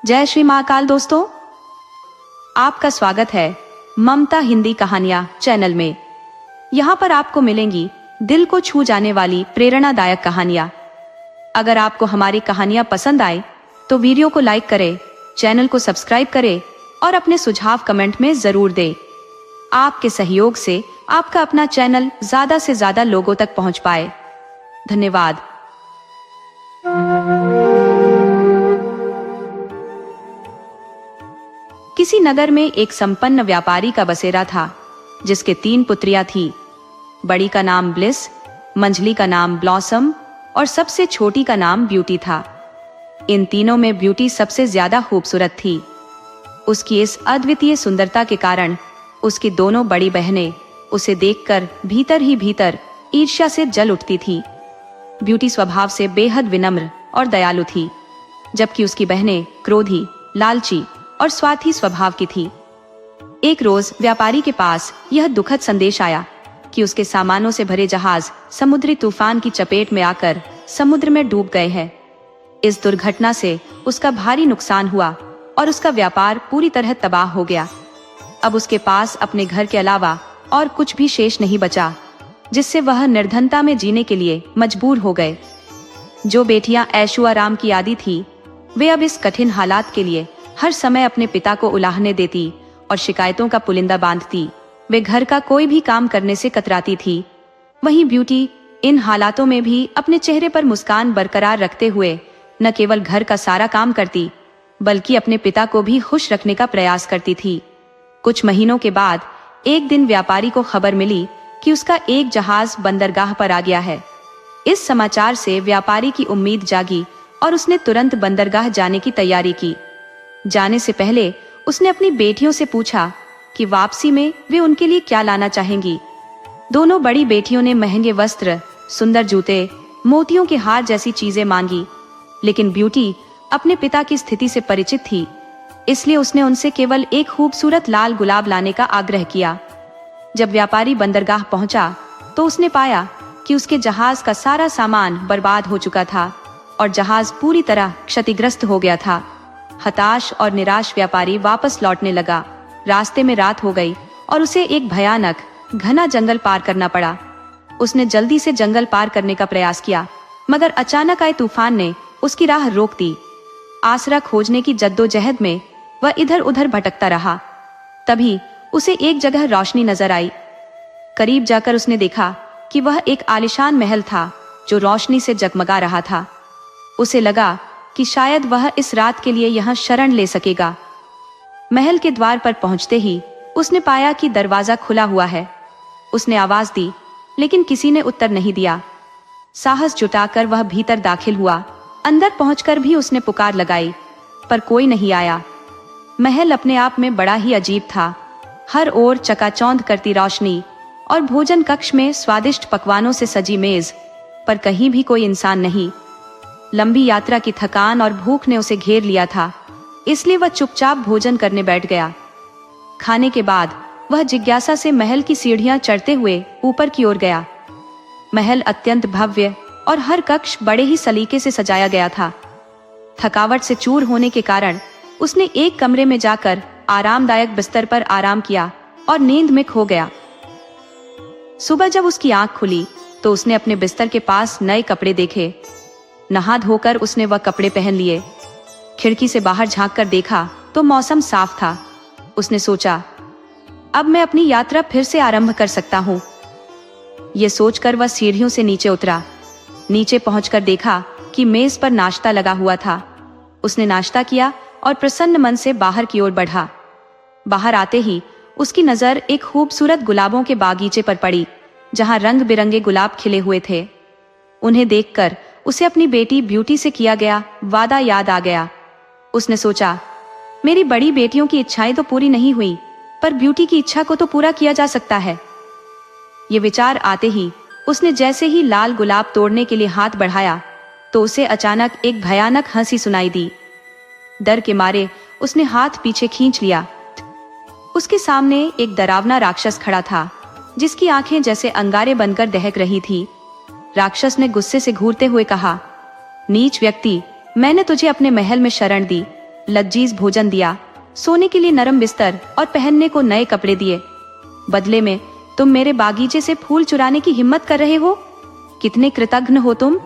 जय श्री महाकाल दोस्तों, आपका स्वागत है ममता हिंदी कहानियां चैनल में। यहाँ पर आपको मिलेंगी दिल को छू जाने वाली प्रेरणादायक कहानियां। अगर आपको हमारी कहानियां पसंद आए तो वीडियो को लाइक करें, चैनल को सब्सक्राइब करें और अपने सुझाव कमेंट में जरूर दें। आपके सहयोग से आपका अपना चैनल ज्यादा से ज्यादा लोगों तक पहुंच पाए। धन्यवाद। किसी नगर में एक संपन्न व्यापारी का बसेरा था, जिसके 3 पुत्रियां थी। बड़ी का नाम ब्लिस, मंझली का नाम ब्लॉसम और सबसे छोटी का नाम ब्यूटी था। इन तीनों में ब्यूटी सबसे ज्यादा खूबसूरत थी। उसकी इस अद्वितीय सुंदरता के कारण उसकी दोनों बड़ी बहनें उसे देखकर भीतर ही भीतर ईर्ष्या से जल उठती थी। ब्यूटी स्वभाव से बेहद विनम्र और दयालु थी, जबकि उसकी बहनें क्रोधी, लालची और स्वार्थी स्वभाव की थी। एक रोज व्यापारी के पास यह दुखद संदेश आया कि उसके सामानों से भरे जहाज समुद्री तूफान की चपेट में आकर समुद्र में डूब गए हैं। इस दुर्घटना से उसका भारी नुकसान हुआ और उसका व्यापार पूरी तरह तबाह हो गया। अब उसके पास अपने घर के अलावा और कुछ भी शेष नहीं बचा, जिससे वह निर्धनता में जीने के लिए मजबूर हो गए। जो बेटियां ऐशो आराम की आदी थी, वे अब इस कठिन हालात के लिए हर समय अपने पिता को उलाहने देती और शिकायतों का पुलिंदा बांधती। वे घर का कोई भी काम करने से कतराती थी। वहीं ब्यूटी इन हालातों में भी अपने चेहरे पर मुस्कान बरकरार रखते हुए न केवल घर का सारा काम करती, बल्कि अपने पिता को भी खुश रखने का प्रयास करती थी। कुछ महीनों के बाद एक दिन व्यापारी को खबर मिली कि उसका एक जहाज बंदरगाह पर आ गया है। इस समाचार से व्यापारी की उम्मीद जागी और उसने तुरंत बंदरगाह जाने की तैयारी की। जाने से पहले उसने अपनी बेटियों से पूछा कि वापसी में वे उनके लिए क्या लाना चाहेंगी। दोनों बड़ी बेटियों ने महंगे वस्त्र, सुंदर जूते, मोतियों के हार जैसी चीजें मांगी, लेकिन ब्यूटी अपने पिता की स्थिति से परिचित थी, इसलिए उसने उनसे केवल एक खूबसूरत लाल गुलाब लाने का आग्रह किया। जब व्यापारी बंदरगाह पहुंचा तो उसने पाया कि उसके जहाज का सारा सामान बर्बाद हो चुका था और जहाज पूरी तरह क्षतिग्रस्त हो गया था। हताश और निराश व्यापारी वापस लौटने लगा। रास्ते में रात हो गई और उसे एक भयानक घना जंगल पार करना पड़ा। उसने जल्दी से जंगल पार करने का प्रयास किया, मगर अचानक आए तूफान ने उसकी राह रोक दी। आसरा खोजने की जद्दोजहद में वह इधर उधर भटकता रहा। तभी उसे एक जगह रोशनी नजर आई। करीब जाकर उसने देखा कि वह एक आलीशान महल था जो रोशनी से जगमगा रहा था। उसे लगा कि शायद वह इस रात के लिए यहाँ शरण ले सकेगा। महल के द्वार पर पहुंचते ही उसने पाया कि दरवाजा खुला हुआ है। उसने आवाज दी, लेकिन किसी ने उत्तर नहीं दिया। साहस जुटाकर वह भीतर दाखिल हुआ। अंदर पहुंचकर भी उसने पुकार लगाई, पर कोई नहीं आया। महल अपने आप में बड़ा ही अजीब था। हर ओर चकाचौंध करती रोशनी और भोजन कक्ष में स्वादिष्ट पकवानों से सजी मेज, पर कहीं भी कोई इंसान नहीं। लंबी यात्रा की थकान और भूख ने उसे घेर लिया था, इसलिए वह चुपचाप भोजन करने बैठ गया। खाने के बाद वह जिज्ञासा से महल की सीढ़ियां चढ़ते हुए ऊपर की ओर गया। महल अत्यंत भव्य और हर कक्ष बड़े ही सलीके से सजाया गया था। थकावट से चूर होने के कारण उसने एक कमरे में जाकर आरामदायक बिस्तर पर आराम किया और नींद में खो गया। सुबह जब उसकी आंख खुली तो उसने अपने बिस्तर के पास नए कपड़े देखे। नहा धोकर उसने वह कपड़े पहन लिए। खिड़की से बाहर झांककर देखा तो मौसम साफ था। उसने सोचा, अब मैं अपनी यात्रा फिर से आरंभ कर सकता हूँ। ये सोचकर वह सीढ़ियों से नीचे उतरा। नीचे पहुंचकर देखा कि मेज पर नाश्ता लगा हुआ था। उसने नाश्ता किया और प्रसन्न मन से बाहर की ओर बढ़ा। बाहर आते ही उसकी नजर एक खूबसूरत गुलाबों के बागीचे पर पड़ी, जहां रंग बिरंगे गुलाब खिले हुए थे। उन्हें देखकर उसे अपनी बेटी ब्यूटी से किया गया वादा याद आ गया। उसने सोचा, मेरी बड़ी बेटियों की इच्छाएं तो पूरी नहीं हुई, पर ब्यूटी की इच्छा को तो पूरा किया जा सकता है। ये विचार आते ही उसने जैसे ही लाल गुलाब तोड़ने के लिए हाथ बढ़ाया तो उसे अचानक एक भयानक हंसी सुनाई दी। डर के मारे उसने हाथ पीछे खींच लिया। उसके सामने एक डरावना राक्षस खड़ा था, जिसकी आंखें जैसे अंगारे बनकर दहक रही थी। राक्षस ने गुस्से से घूरते हुए कहा, नीच व्यक्ति, मैंने तुझे अपने महल में शरण दी, लजीज भोजन दिया, सोने के लिए नरम बिस्तर और पहनने को नए कपड़े दिए। बदले में तुम मेरे बागीचे से फूल चुराने की हिम्मत कर रहे हो? कितने कृतज्ञ हो तुम।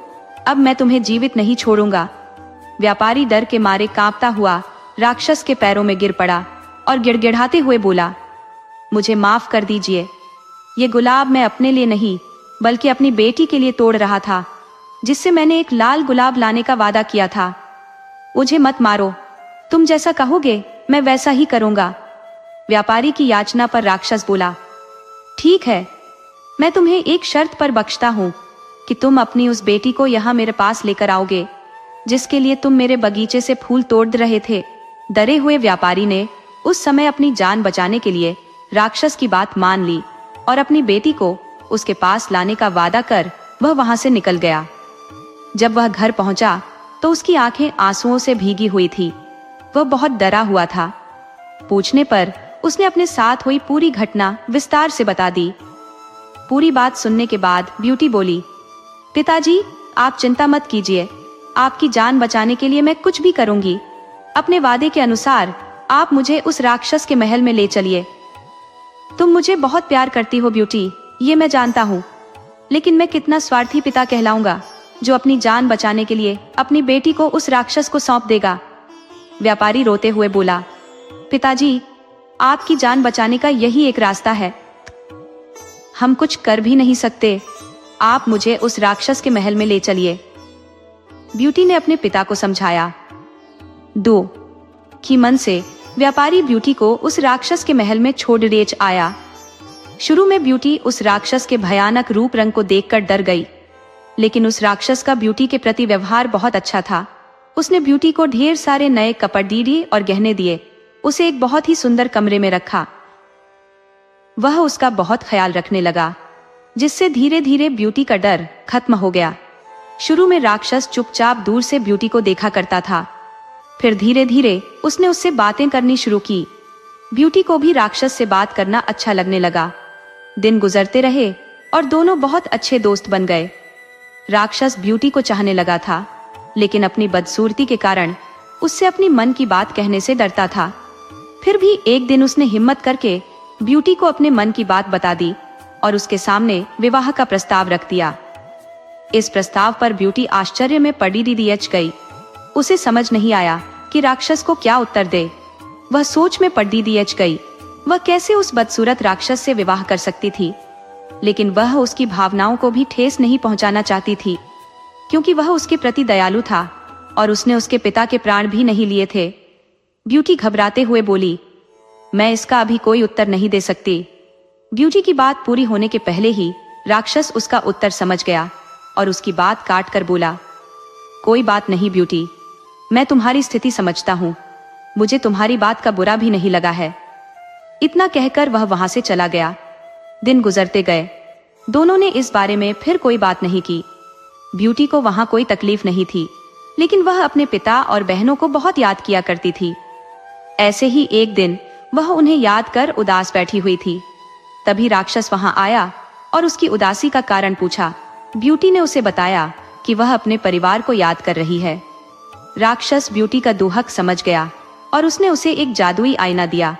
अब मैं तुम्हें जीवित नहीं छोड़ूंगा। व्यापारी डर के मारे कांपता हुआ राक्षस के पैरों में गिर पड़ा और गिड़गिड़ाते हुए बोला, मुझे माफ कर दीजिए। ये गुलाब मैं अपने लिए नहीं बल्कि अपनी बेटी के लिए तोड़ रहा था, जिससे मैंने एक लाल गुलाब लाने का वादा किया था। मुझे मत मारो, तुम जैसा कहोगे मैं वैसा ही करूंगा। व्यापारी की याचना पर राक्षस बोला, ठीक है, मैं तुम्हें एक शर्त पर बख्शता हूं कि तुम अपनी उस बेटी को यहाँ मेरे पास लेकर आओगे जिसके लिए तुम मेरे बगीचे से फूल तोड़ रहे थे। डरे हुए व्यापारी ने उस समय अपनी जान बचाने के लिए राक्षस की बात मान ली और अपनी बेटी को उसके पास लाने का वादा कर वह वहां से निकल गया। जब वह घर पहुंचा तो उसकी आंखें आंसुओं से भीगी हुई थी। वह बहुत डरा हुआ था। पूछने पर उसने अपने साथ हुई पूरी घटना विस्तार से बता दी। पूरी बात सुनने के बाद ब्यूटी बोली, पिताजी आप चिंता मत कीजिए, आपकी जान बचाने के लिए मैं कुछ भी करूंगी। अपने वादे के अनुसार आप मुझे उस राक्षस के महल में ले चलिए। तुम मुझे बहुत प्यार करती हो ब्यूटी, ये मैं जानता हूँ, लेकिन मैं कितना स्वार्थी पिता कहलाऊंगा जो अपनी जान बचाने के लिए अपनी बेटी को उस राक्षस को सौंप देगा। व्यापारी रोते हुए बोला, पिताजी आपकी जान बचाने का यही एक रास्ता है, हम कुछ कर भी नहीं सकते, आप मुझे उस राक्षस के महल में ले चलिए। ब्यूटी ने अपने पिता को समझाया। 2 की मन से व्यापारी ब्यूटी को उस राक्षस के महल में छोड़ ले आया। शुरू में ब्यूटी उस राक्षस के भयानक रूप रंग को देखकर डर गई, लेकिन उस राक्षस का ब्यूटी के प्रति व्यवहार बहुत अच्छा था। उसने ब्यूटी को ढेर सारे नए कपड़े दिए और गहने दिए, उसे एक बहुत ही सुंदर कमरे में रखा। वह उसका बहुत ख्याल रखने लगा, जिससे धीरे धीरे ब्यूटी का डर खत्म हो गया। शुरू में राक्षस चुपचाप दूर से ब्यूटी को देखा करता था, फिर धीरे धीरे उसने उससे बातें करनी शुरू की। ब्यूटी को भी राक्षस से बात करना अच्छा लगने लगा। दिन गुजरते रहे और दोनों बहुत अच्छे दोस्त बन गए। राक्षस ब्यूटी को चाहने लगा था, लेकिन अपनी बदसूरती के कारण उससे अपनी मन की बात कहने से डरता था। फिर भी एक दिन उसने हिम्मत करके ब्यूटी को अपने मन की बात बता दी और उसके सामने विवाह का प्रस्ताव रख दिया। इस प्रस्ताव पर ब्यूटी आश्चर्य में पड़ी दियच गई। उसे समझ नहीं आया कि राक्षस को क्या उत्तर दे। वह सोच में पड़ी दियच गई। वह कैसे उस बदसूरत राक्षस से विवाह कर सकती थी, लेकिन वह उसकी भावनाओं को भी ठेस नहीं पहुंचाना चाहती थी, क्योंकि वह उसके प्रति दयालु था और उसने उसके पिता के प्राण भी नहीं लिए थे। ब्यूटी घबराते हुए बोली, मैं इसका अभी कोई उत्तर नहीं दे सकती। ब्यूटी की बात पूरी होने के पहले ही राक्षस उसका उत्तर समझ गया और उसकी बात काट कर बोला, कोई बात नहीं ब्यूटी, मैं तुम्हारी स्थिति समझता हूँ, मुझे तुम्हारी बात का बुरा भी नहीं लगा है। इतना कहकर वह वहां से चला गया। दिन गुजरते गए। दोनों ने इस बारे में फिर कोई बात नहीं की। ब्यूटी को वहां कोई तकलीफ नहीं थी, लेकिन वह अपने पिता और बहनों को बहुत याद किया करती थी। ऐसे ही एक दिन वह उन्हें याद कर उदास बैठी हुई थी। तभी राक्षस वहां आया और उसकी उदासी का कारण पूछा। ब्यूटी ने उसे बताया कि वह अपने परिवार को याद कर रही है। राक्षस ब्यूटी का दुहक समझ गया और उसने उसे एक जादुई आईना दिया,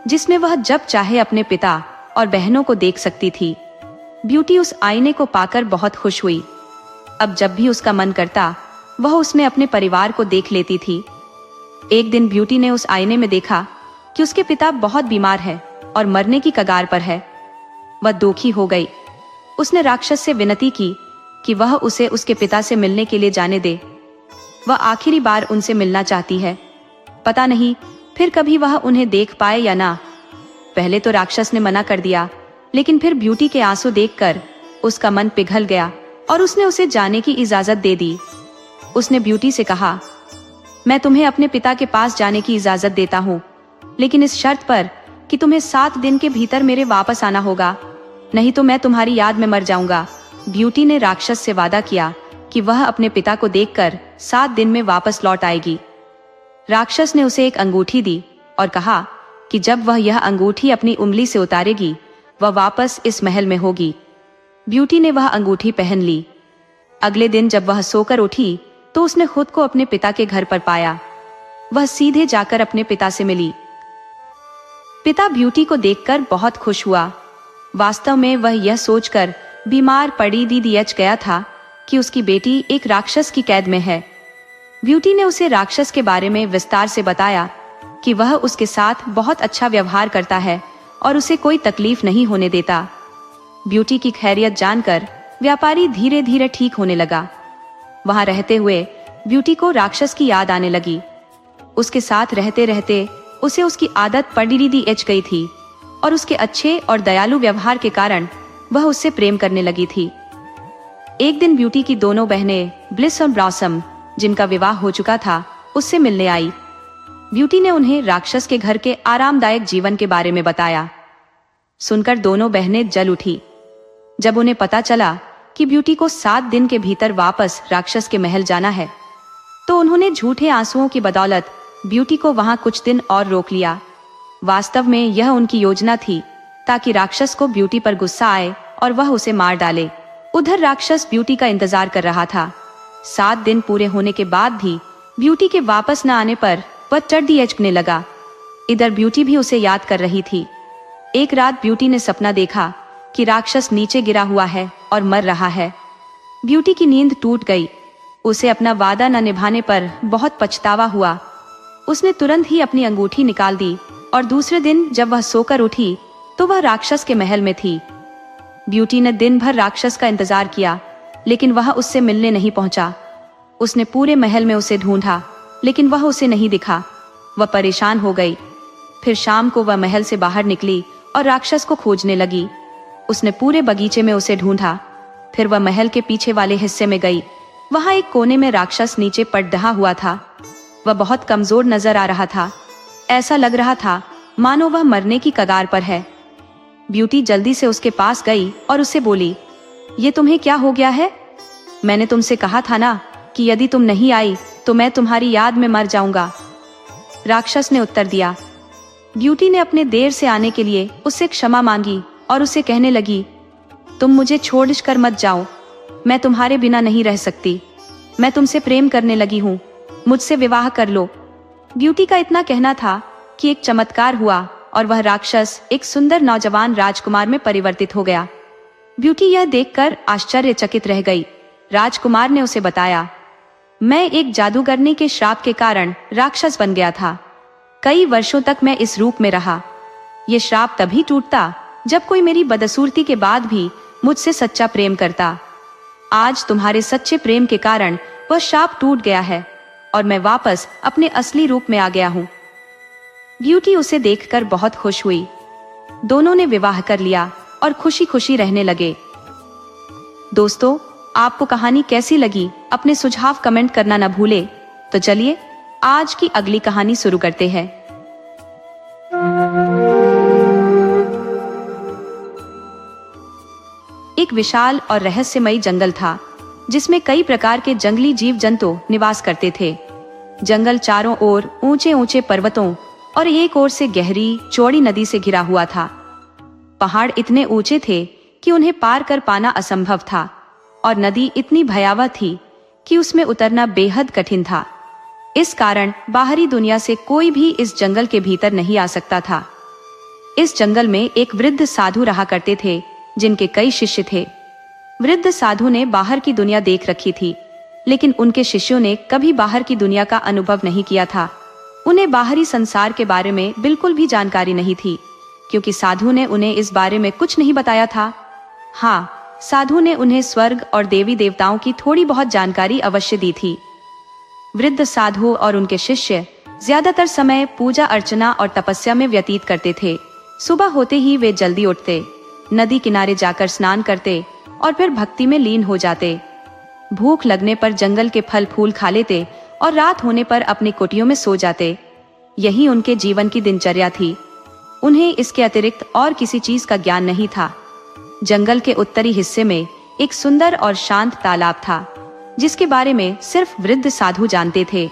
जिसमें वह जब चाहे अपने पिता और बहनों को देख सकती थी। ब्यूटी उस आईने को पाकर बहुत खुश हुई। अब जब भी उसका मन करता वह उसमें अपने परिवार को देख लेती थी। एक दिन ब्यूटी ने उस आईने में देखा कि उसके पिता बहुत बीमार है और मरने की कगार पर है। वह दुखी हो गई। उसने राक्षस से विनती की कि वह उसे उसके पिता से मिलने के लिए जाने दे। वह आखिरी बार उनसे मिलना चाहती है। पता नहीं फिर कभी वह उन्हें देख पाए या ना। पहले तो राक्षस ने मना कर दिया, लेकिन फिर ब्यूटी के आंसू देखकर उसका मन पिघल गया और उसने उसे जाने की इजाजत दे दी। उसने ब्यूटी से कहा, मैं तुम्हें अपने पिता के पास जाने की इजाजत देता हूँ, लेकिन इस शर्त पर कि तुम्हें 7 दिन के भीतर मेरे वापस आना होगा, नहीं तो मैं तुम्हारी याद में मर जाऊंगा। ब्यूटी ने राक्षस से वादा किया कि वह अपने पिता को देखकर 7 दिन में वापस लौट आएगी। राक्षस ने उसे एक अंगूठी दी और कहा कि जब वह यह अंगूठी अपनी उंगली से उतारेगी वह वापस इस महल में होगी। ब्यूटी ने वह अंगूठी पहन ली। अगले दिन जब वह सोकर उठी तो उसने खुद को अपने पिता के घर पर पाया। वह सीधे जाकर अपने पिता से मिली। पिता ब्यूटी को देखकर बहुत खुश हुआ। वास्तव में वह यह सोचकर बीमार पड़ी दीदियच गया था कि उसकी बेटी एक राक्षस की कैद में है। ब्यूटी ने उसे राक्षस के बारे में विस्तार से बताया कि वह उसके साथ बहुत अच्छा व्यवहार करता है और उसे कोई तकलीफ नहीं होने देता। ब्यूटी की खैरियत जानकर व्यापारी धीरे धीरे ठीक होने लगा। वहां रहते हुए ब्यूटी को राक्षस की याद आने लगी। उसके साथ रहते रहते उसे उसकी आदत पड़ी एच गई थी और उसके अच्छे और दयालु व्यवहार के कारण वह उससे प्रेम करने लगी थी। एक दिन ब्यूटी की दोनों बहनें ब्लिस और ब्लॉसम, जिनका विवाह हो चुका था, उससे मिलने आई। ब्यूटी ने उन्हें राक्षस के घर के आरामदायक जीवन के बारे में बताया। सुनकर दोनों बहनें जल उठी। जब उन्हें पता चला कि ब्यूटी को 7 दिन के भीतर वापस राक्षस के महल जाना है, तो उन्होंने झूठे आंसुओं की बदौलत ब्यूटी को वहां कुछ दिन और रोक लिया। वास्तव में यह उनकी योजना थी ताकि राक्षस को ब्यूटी पर गुस्सा आए और वह उसे मार डाले। उधर राक्षस ब्यूटी का इंतजार कर रहा था। 7 दिन पूरे होने के बाद भी ब्यूटी के वापस न आने पर वह टर्दियचकने लगा। इधर ब्यूटी भी उसे याद कर रही थी। एक रात ब्यूटी ने सपना देखा कि राक्षस नीचे गिरा हुआ है और मर रहा है। ब्यूटी की नींद टूट गई। उसे अपना वादा न निभाने पर बहुत पछतावा हुआ। उसने तुरंत ही अपनी अंगूठी निकाल दी और दूसरे दिन जब वह सोकर उठी तो वह राक्षस के महल में थी। ब्यूटी ने दिन भर राक्षस का इंतजार किया, लेकिन वह उससे मिलने नहीं पहुंचा। उसने पूरे महल में उसे ढूंढा, लेकिन वह उसे नहीं दिखा। वह परेशान हो गई। फिर शाम को वह महल से बाहर निकली और राक्षस को खोजने लगी। उसने पूरे बगीचे में उसे ढूंढा। फिर वह महल के पीछे वाले हिस्से में गई। वहां एक कोने में राक्षस नीचे पट रहा हुआ था। वह बहुत कमजोर नजर आ रहा था। ऐसा लग रहा था मानो वह मरने की कगार पर है। ब्यूटी जल्दी से उसके पास गई और उससे बोली, ये तुम्हें क्या हो गया है? मैंने तुमसे कहा था ना कि यदि तुम नहीं आई तो मैं तुम्हारी याद में मर जाऊंगा। राक्षस ने उत्तर दिया। ब्यूटी ने अपने देर से आने के लिए उससे क्षमा मांगी और उसे कहने लगी, तुम मुझे छोड़कर मत जाओ। मैं तुम्हारे बिना नहीं रह सकती। मैं तुमसे प्रेम करने लगी हूँ। मुझसे विवाह कर लो। ब्यूटी का इतना कहना था कि एक चमत्कार हुआ और वह राक्षस एक सुंदर नौजवान राजकुमार में परिवर्तित हो गया। ब्यूटी यह देखकर आश्चर्यचकित रह गई। राजकुमार ने उसे बताया, मैं एक जादूगरनी के श्राप के कारण राक्षस बन गया था। कई वर्षों तक मैं इस रूप में रहा। ये श्राप तभी टूटता जब कोई मेरी बदसूरती के बाद भी मुझसे सच्चा प्रेम करता। आज तुम्हारे सच्चे प्रेम के कारण वह श्राप टूट गया है और मैं वापस अपने असली रूप में आ गया हूँ। ब्यूटी उसे देखकर बहुत खुश हुई। दोनों ने विवाह कर लिया और खुशी खुशी रहने लगे। दोस्तों, आपको कहानी कैसी लगी? अपने सुझाव कमेंट करना न भूले। तो चलिए आज की अगली कहानी शुरू करते हैं। एक विशाल और रहस्यमयी जंगल था जिसमें कई प्रकार के जंगली जीव जंतु निवास करते थे। जंगल चारों ओर ऊंचे ऊंचे पर्वतों और एक ओर से गहरी चौड़ी नदी से घिरा हुआ था। पहाड़ इतने ऊंचे थे कि उन्हें पार कर पाना असंभव था और नदी इतनी भयावह थी कि उसमें उतरना बेहद कठिन था। इस कारण बाहरी दुनिया से कोई भी इस जंगल के भीतर नहीं आ सकता था। इस जंगल में एक वृद्ध साधु रहा करते थे जिनके कई शिष्य थे। वृद्ध साधु ने बाहर की दुनिया देख रखी थी, लेकिन उनके शिष्यों ने कभी बाहर की दुनिया का अनुभव नहीं किया था। उन्हें बाहरी संसार के बारे में बिल्कुल भी जानकारी नहीं थी, क्योंकि साधु ने उन्हें इस बारे में कुछ नहीं बताया था। हाँ, साधु ने उन्हें स्वर्ग और देवी देवताओं की थोड़ी बहुत जानकारी अवश्य दी थी। वृद्ध साधु और उनके शिष्य ज्यादातर समय पूजा अर्चना और तपस्या में व्यतीत करते थे। सुबह होते ही वे जल्दी उठते, नदी किनारे जाकर स्नान करते और फिर भक्ति में लीन हो जाते। भूख लगने पर जंगल के फल फूल खा लेते और रात होने पर अपनी कुटियों में सो जाते। यही उनके जीवन की दिनचर्या थी। उन्हें इसके अतिरिक्त और किसी चीज का ज्ञान नहीं था। जंगल के उत्तरी हिस्से में एक सुंदर और शांत तालाब था, जिसके बारे में सिर्फ वृद्ध साधु जानते थे।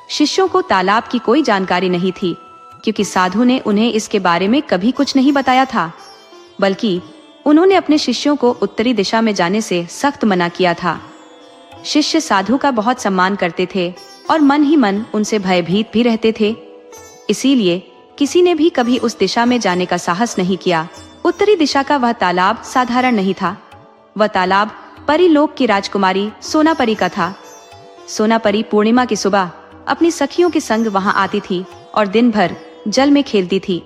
शिष्यों को तालाब की कोई जानकारी नहीं थी, क्योंकि साधु ने उन्हें इसके बारे में कभी कुछ नहीं बताया था, बल्कि उन्होंने अपने शिष्यों को उत्तरी दिशा में जाने से सख्त मना किया था। शिष्य साधु का बहुत सम्मान करते थे और मन ही मन उनसे भयभीत भी रहते थे। इसीलिए किसी ने भी कभी उस दिशा में जाने का साहस नहीं किया। उत्तरी दिशा का वह तालाब साधारण नहीं था। वह तालाब परीलोक की राजकुमारी सोनापरी का था। सोनापरी पूर्णिमा की सुबह अपनी सखियों के संग वहां आती थी और दिन भर जल में खेलती थी।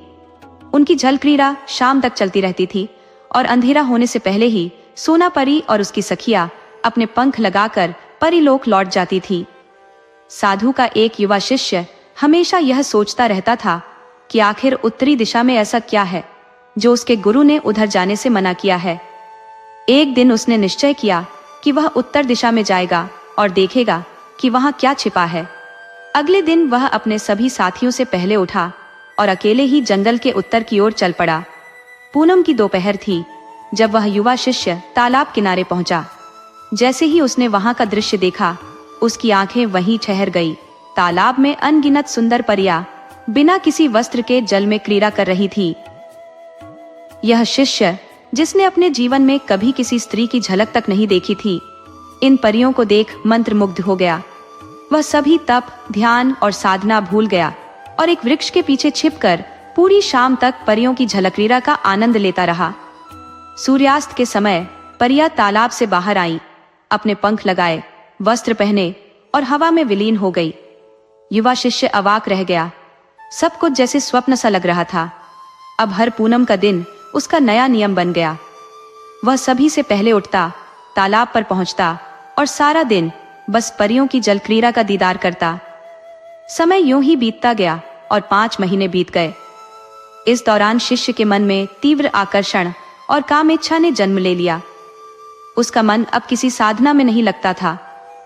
उनकी जल क्रीड़ा शाम तक चलती रहती थी और अंधेरा होने से पहले ही सोनापरी और उसकी सखियां अपने पंख लगाकर परीलोक लौट जाती थी। साधु का एक युवा शिष्य हमेशा यह सोचता रहता था कि आखिर उत्तरी दिशा में ऐसा क्या है जो उसके गुरु ने उधर जाने से मना किया है। एक दिन उसने निश्चय किया कि वह उत्तर दिशा में जाएगा और देखेगा कि वहां क्या छिपा है। अगले दिन वह अपने सभी साथियों से पहले उठा और अकेले ही जंगल के उत्तर की ओर चल पड़ा। पूनम की दोपहर थी जब वह युवा शिष्य तालाब किनारे पहुंचा। जैसे ही उसने वहां का दृश्य देखा, उसकी आंखें वहीं ठहर गई। तालाब में अनगिनत सुंदर परियां बिना किसी वस्त्र के जल में क्रीड़ा कर रही थी। यह शिष्य, जिसने अपने जीवन में कभी किसी स्त्री की झलक तक नहीं देखी थी, इन परियों को देख मंत्रमुग्ध हो गया। वह सभी तप, ध्यान और साधना भूल गया और एक वृक्ष के पीछे छिपकर पूरी शाम तक परियों की झलक्रीड़ा का आनंद लेता रहा। सूर्यास्त के समय परियां तालाब से बाहर आईं, अपने पंख लगाए, वस्त्र पहने और हवा में विलीन हो गई। युवा शिष्य अवाक रह गया। सब कुछ जैसे स्वप्न सा लग रहा था। अब हर पूनम का दिन उसका नया नियम बन गया। वह सभी से पहले उठता, तालाब पर पहुंचता और सारा दिन बस परियों की जलक्रीड़ा का दीदार करता। समय यूं ही बीतता गया और 5 महीने बीत गए। इस दौरान शिष्य के मन में तीव्र आकर्षण और कामेच्छा ने जन्म ले लिया। उसका मन अब किसी साधना में नहीं लगता था।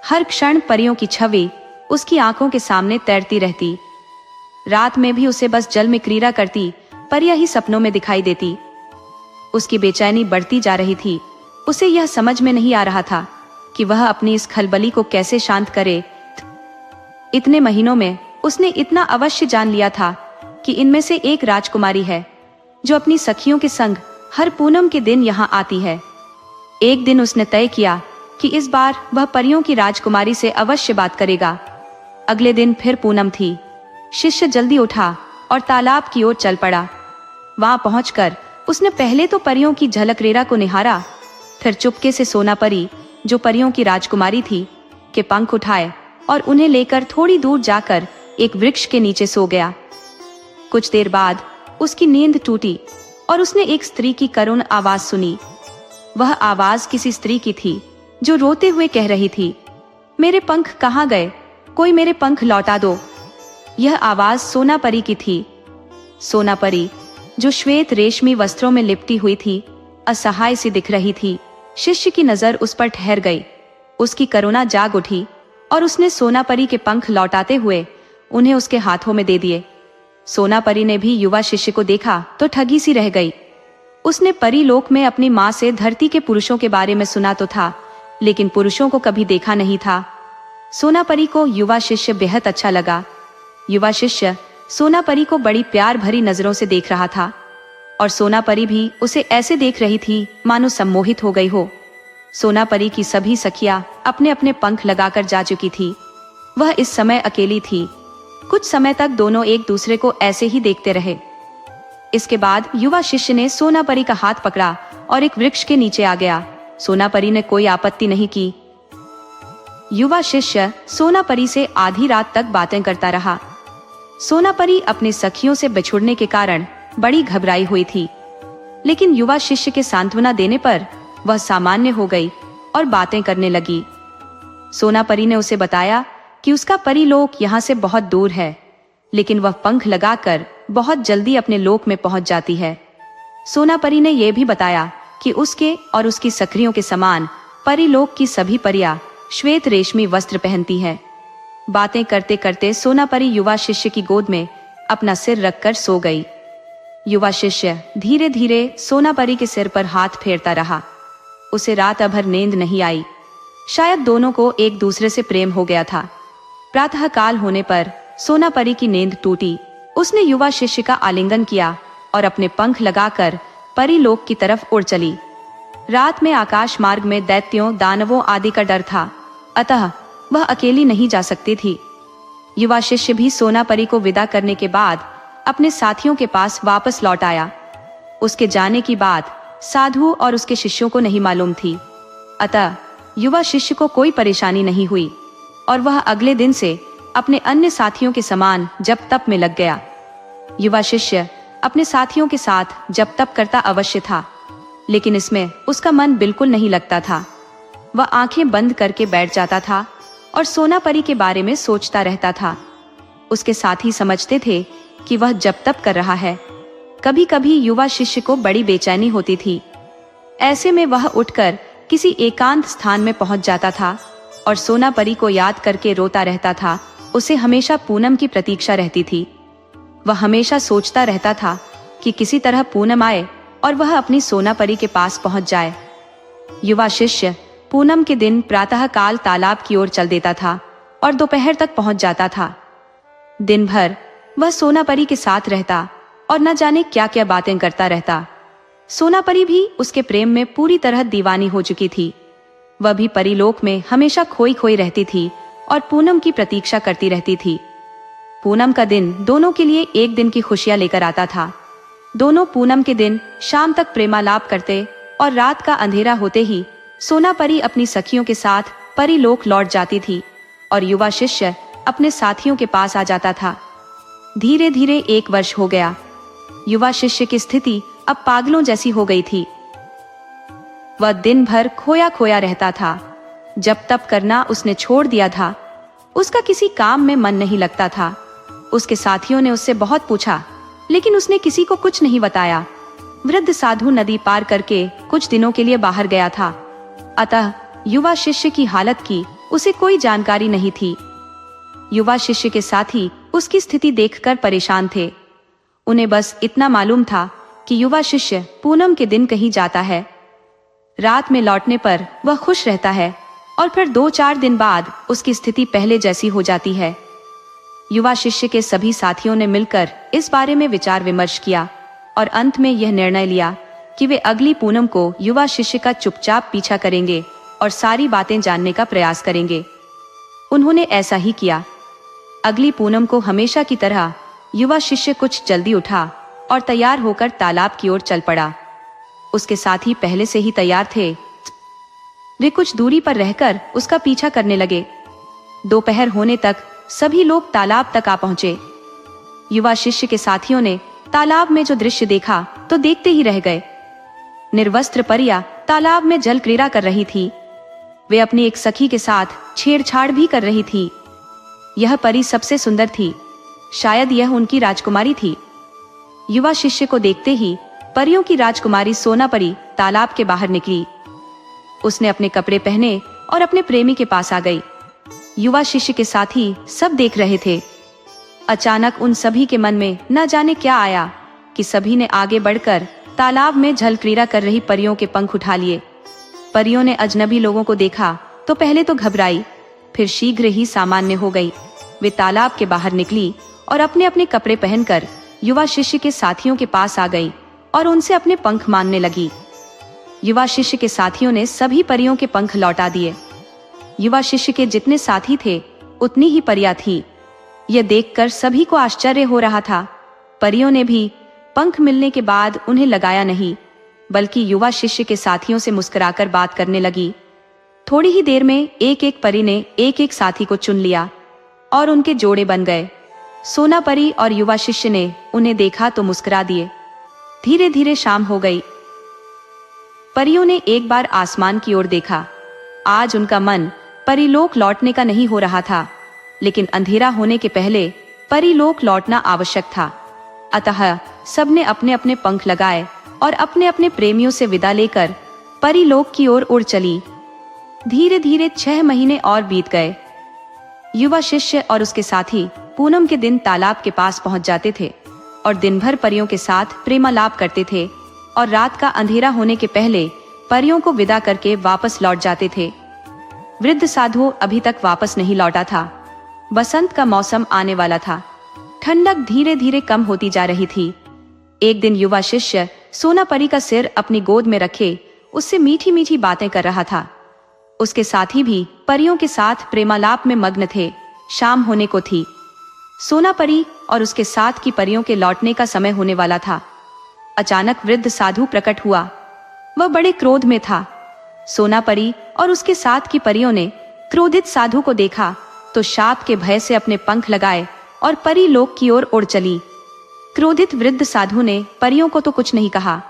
हर क्षण परियों की छवि उसकी आंखों के सामने तैरती रहती। रात में भी उसे बस जल में क्रीड़ा करती परियां ही सपनों में दिखाई देती। उसकी बेचैनी बढ़ती जा रही थी। उसे यह समझ में नहीं आ रहा था कि वह अपनी इस खलबली को कैसे शांत करे। इतने महीनों में उसने इतना अवश्य जान लिया था कि इनमें से एक राजकुमारी है जो अपनी सखियों के संग हर पूनम के दिन यहाँ आती है। एक दिन उसने तय किया कि इस बार वह परियों की राजकुमारी से अवश्य बात करेगा। अगले दिन फिर पूनम थी। शिष्य जल्दी उठा और तालाब की ओर चल पड़ा। वहां पहुंचकर उसने पहले तो परियों की झलक्रीड़ा को निहारा, फिर चुपके से सोनापरी, जो परियों की राजकुमारी थी, के पंख उठाए और उन्हें लेकर थोड़ी दूर जाकर एक वृक्ष के नीचे सो गया। कुछ देर बाद उसकी नींद टूटी और उसने एक स्त्री की करुण आवाज सुनी। वह आवाज किसी स्त्री की थी जो रोते हुए कह रही थी, मेरे पंख कहाँ गए? कोई मेरे पंख लौटा दो। यह आवाज सोनापरी की थी। सोनापरी, जो श्वेत रेशमी वस्त्रों में लिपटी हुई थी, असहाय सी दिख रही थी। शिष्य की नजर उस पर ठहर गई। उसकी करुणा जाग उठी और उसने सोनापरी के पंख लौटाते हुए उन्हें उसके हाथों में दे दिए। सोनापरी ने भी युवा शिष्य को देखा तो ठगी सी रह गई। उसने परीलोक में अपनी माँ से धरती के पुरुषों के बारे में सुना तो था, लेकिन पुरुषों को कभी देखा नहीं था। सोनापरी को युवा शिष्य बेहद अच्छा लगा। युवा शिष्य सोनापरी को बड़ी प्यार भरी नजरों से देख रहा था और सोनापरी भी उसे ऐसे देख रही थी मानो सम्मोहित हो गई हो। सोनापरी की सभी सखियां अपने अपने पंख लगाकर जा चुकी थी। वह इस समय अकेली थी। कुछ समय तक दोनों एक दूसरे को ऐसे ही देखते रहे। इसके बाद युवा शिष्य ने सोनापरी का हाथ पकड़ा और एक वृक्ष के नीचे आ गया। सोनापरी ने कोई आपत्ति नहीं की। युवा शिष्य सोनापरी से आधी रात तक बातें करता रहा। सोनापरी अपनी सखियों से बिछुड़ने के कारण बड़ी घबराई हुई थी, लेकिन युवा शिष्य के सांत्वना देने पर वह सामान्य हो गई और बातें करने लगी। सोनापरी ने उसे बताया कि उसका परीलोक यहाँ से बहुत दूर है, लेकिन वह पंख लगाकर बहुत जल्दी अपने लोक में पहुंच जाती है। सोनापरी ने यह भी बताया कि उसके और उसकी सखियों के समान परीलोक की सभी परियां श्वेत रेशमी वस्त्र पहनती है। बातें करते करते सोनापरी युवा शिष्य की गोद में अपना सिर रखकर सो गई। युवा शिष्य धीरे धीरे सोनापरी के सिर पर हाथ फेरता रहा। उसे रात भर नींद नहीं आई। शायद दोनों को एक दूसरे से प्रेम हो गया था। प्रातः काल होने पर सोनापरी की नींद टूटी। उसने युवा शिष्य का आलिंगन किया और अपने पंख लगाकर परीलोक की तरफ उड़ चली। रात में आकाश मार्ग में दैत्यों, दानवों आदि का डर था, अतः वह अकेली नहीं जा सकती थी। युवा शिष्य भी सोना परी को विदा करने के बाद अपने साथियों के पास वापस लौट आया। उसके जाने की बात साधु और उसके शिष्यों को नहीं मालूम थी, अतः युवा शिष्य को कोई परेशानी नहीं हुई और वह अगले दिन से अपने अन्य साथियों के समान जप तप में लग गया। युवा शिष्य अपने साथियों के साथ जप तप करता अवश्य था, लेकिन इसमें उसका मन बिल्कुल नहीं लगता था। वह आंखें बंद करके बैठ जाता था और सोना परी के बारे में सोचता रहता था। उसके साथी समझते थे कि वह जप तप कर रहा है। कभी कभी युवा शिष्य को बड़ी बेचैनी होती थी। ऐसे में वह उठकर किसी एकांत स्थान में पहुंच जाता था और सोना परी को याद करके रोता रहता था। उसे हमेशा पूनम की प्रतीक्षा रहती थी। वह हमेशा सोचता रहता था कि किसी तरह पूनम आए और वह अपनी सोना परी के पास पहुंच जाए। युवा शिष्य पूनम के दिन प्रातः काल तालाब की ओर चल देता था और दोपहर तक पहुंच जाता था। दिन भर वह सोना परी के साथ रहता और न जाने क्या क्या बातें करता रहता। सोना परी भी उसके प्रेम में पूरी तरह दीवानी हो चुकी थी। वह भी परीलोक में हमेशा खोई खोई रहती थी और पूनम की प्रतीक्षा करती रहती थी। पूनम का दिन दोनों के लिए एक दिन की खुशियां लेकर आता था। दोनों पूनम के दिन शाम तक प्रेमालाप करते और रात का अंधेरा होते ही सोना परी अपनी सखियों के साथ परीलोक लौट जाती थी और युवा शिष्य अपने साथियों के पास आ जाता था। धीरे धीरे 1 वर्ष हो गया। युवा शिष्य की स्थिति अब पागलों जैसी हो गई थी। वह दिन भर खोया खोया रहता था। जप तप करना उसने छोड़ दिया था। उसका किसी काम में मन नहीं लगता था। उसके साथियों ने उससे बहुत पूछा, लेकिन उसने किसी को कुछ नहीं बताया। वृद्ध साधु नदी पार करके कुछ दिनों के लिए बाहर गया था, अतः युवा शिष्य की हालत की उसे कोई जानकारी नहीं थी। युवा शिष्य के साथी उसकी स्थिति देखकर परेशान थे। उन्हें बस इतना मालूम था कि युवा शिष्य पूनम के दिन कहीं जाता है। रात में लौटने पर वह खुश रहता है और फिर 2-4 दिन बाद उसकी स्थिति पहले जैसी हो जाती है। युवा शिष्य के सभी साथियों ने मिलकर इस बारे में विचार विमर्श किया और अंत में यह निर्णय लिया कि वे अगली पूनम को युवा शिष्य का चुपचाप पीछा करेंगे और सारी बातें जानने का प्रयास करेंगे। उन्होंने ऐसा ही किया। अगली पूनम को हमेशा की तरह युवा शिष्य कुछ जल्दी उठा और तैयार होकर तालाब की ओर चल पड़ा। उसके साथी पहले से ही तैयार थे। वे कुछ दूरी पर रहकर उसका पीछा करने लगे। दोपहर होने तक सभी लोग तालाब तक आ पहुंचे। युवा शिष्य के साथियों ने तालाब में जो दृश्य देखा तो देखते ही रह गए। निर्वस्त्र परिया तालाब में जल क्रीड़ा कर रही थी। वे अपनी एक सखी के साथ छेड़छाड़ भी कर रही थी। यह परी सबसे सुंदर थी। शायद यह उनकी राजकुमारी थी। युवा शिष्य को देखते ही परियों की राजकुमारी सोना परी तालाब के बाहर निकली। उसने अपने कपड़े पहने और अपने प्रेमी के पास आ गई। युवा शिष्य के साथी सब देख रहे थे। अचानक उन सभी के मन में न जाने क्या आया कि सभी ने आगे बढ़कर तालाब में जल क्रीड़ा कर रही परियों के पंख उठा लिए। परियों ने अजनबी लोगों को देखा तो पहले तो घबराई, फिर शीघ्र ही सामान्य हो गई। वे तालाब के बाहर निकली और अपने अपने कपड़े पहनकर युवा शिष्य के साथियों के पास आ गई और उनसे अपने पंख मांगने लगी। युवा शिष्य के साथियों ने सभी परियों के पंख लौटा दिए। युवा शिष्य के जितने साथी थे उतनी ही परियां थी। यह देखकर सभी को आश्चर्य हो रहा था। परियों ने भी पंख मिलने के बाद उन्हें लगाया नहीं, बल्कि युवा शिष्य के साथियों से मुस्कुराकर बात करने लगी। थोड़ी ही देर में एक एक परी ने एक एक साथी को चुन लिया और उनके जोड़े बन गए। सोना परी और युवा शिष्य ने उन्हें देखा तो मुस्कुरा दिए। धीरे धीरे शाम हो गई। परियों ने एक बार आसमान की ओर देखा। आज उनका मन परीलोक लौटने का नहीं हो रहा था, लेकिन अंधेरा होने के पहले परीलोक लौटना आवश्यक था। अतः सबने अपने अपने पंख लगाए और अपने अपने प्रेमियों से विदा लेकर परीलोक की ओर उड़ चली। धीरे धीरे 6 महीने और बीत गए। युवा शिष्य और उसके साथी पूनम के दिन तालाब के पास पहुंच जाते थे और दिन भर परियों के साथ प्रेमालाप करते थे और रात का अंधेरा होने के पहले परियों को विदा करके वापस लौट जाते थे। वृद्ध साधु अभी तक वापस नहीं लौटा था। बसंत का मौसम आने वाला था। ठंडक धीरे धीरे कम होती जा रही थी। एक दिन युवा शिष्य सोना परी का सिर अपनी गोद में रखे उससे मीठी मीठी बातें कर रहा था। उसके साथी भी परियों के साथ प्रेमालाप में मग्न थे। शाम होने को थी। सोना परी और उसके साथ की परियों के लौटने का समय होने वाला था। अचानक वृद्ध साधु प्रकट हुआ। वह बड़े क्रोध में था। सोना परी और उसके साथ की परियों ने क्रोधित साधु को देखा तो शाप के भय से अपने पंख लगाए और परी लोक की ओर उड़ चली। क्रोधित वृद्ध साधु ने परियों को तो कुछ नहीं कहा,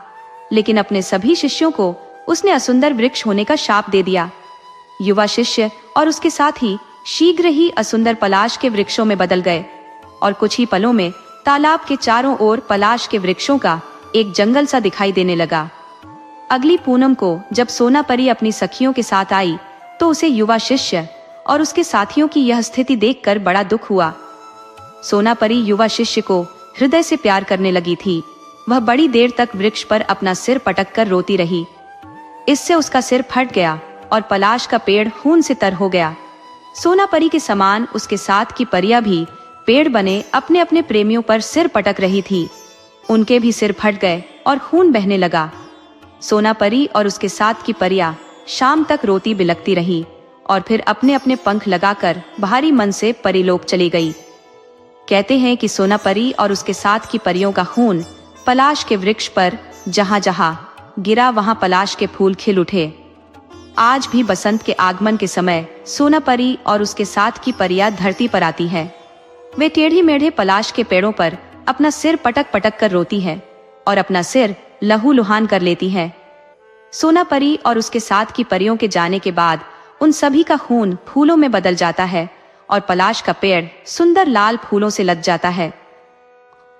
लेकिन अपने सभी शिष्यों को उसने असुंदर वृक्ष होने का शाप दे दिया। युवा शिष्य और उसके साथी शीघ्र ही असुंदर पलाश के वृक्षों में बदल गए और कुछ ही पलों में तालाब के चारों ओर पलाश के वृक्षों का एक जंगल सा दिखाई देने लगा। अगली पूनम को जब सोना परी अपनी सखियों के साथ आई तो उसे युवा शिष्य और उसके साथियों की यह स्थिति देखकर बड़ा दुख हुआ। सोना परी युवा शिष्य को हृदय से प्यार करने लगी थी। वह बड़ी देर तक वृक्ष पर अपना सिर पटक कर रोती रही। इससे उसका सिर फट गया और पलाश का पेड़ खून से तर हो गया। सोना परी के समान उसके साथ की परियां भी पेड़ बने अपने अपने प्रेमियों पर सिर पटक रही थी। उनके भी सिर फट गए और खून बहने लगा। सोना परी और उसके साथ की परियां शाम तक रोती बिलखती रही और फिर अपने अपने पंख लगाकर भारी मन से परीलोक चली गई। कहते हैं कि सोना परी और उसके साथ की परियों का खून पलाश के वृक्ष पर जहां जहां गिरा वहां पलाश के फूल खिल उठे। आज भी बसंत के आगमन के समय सोना परी और उसके साथ की परियां धरती पर आती है। वे टेढ़ी मेढ़े पलाश के पेड़ों पर अपना सिर पटक पटक कर रोती है और अपना सिर लहूलुहान कर लेती है। सोना परी और उसके साथ की परियों के जाने के बाद उन सभी का खून फूलों में बदल जाता है और पलाश का पेड़ सुंदर लाल फूलों से लद जाता है।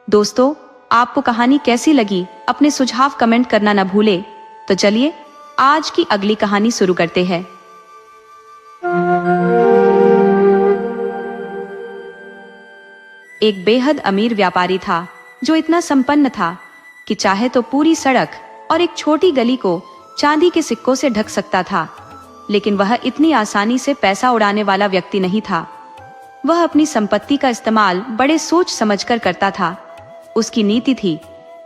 दोस्तों, आपको कहानी कैसी लगी अपने सुझाव कमेंट करना न भूले। तो चलिए आज की अगली कहानी शुरू करते हैं। एक बेहद अमीर व्यापारी था जो इतना संपन्न था कि चाहे तो पूरी सड़क और एक छोटी गली को चांदी के सिक्कों से ढक सकता था, लेकिन वह इतनी आसानी से पैसा उड़ाने वाला व्यक्ति नहीं था। वह अपनी संपत्ति का इस्तेमाल बड़े सोच समझकर करता था। उसकी नीति थी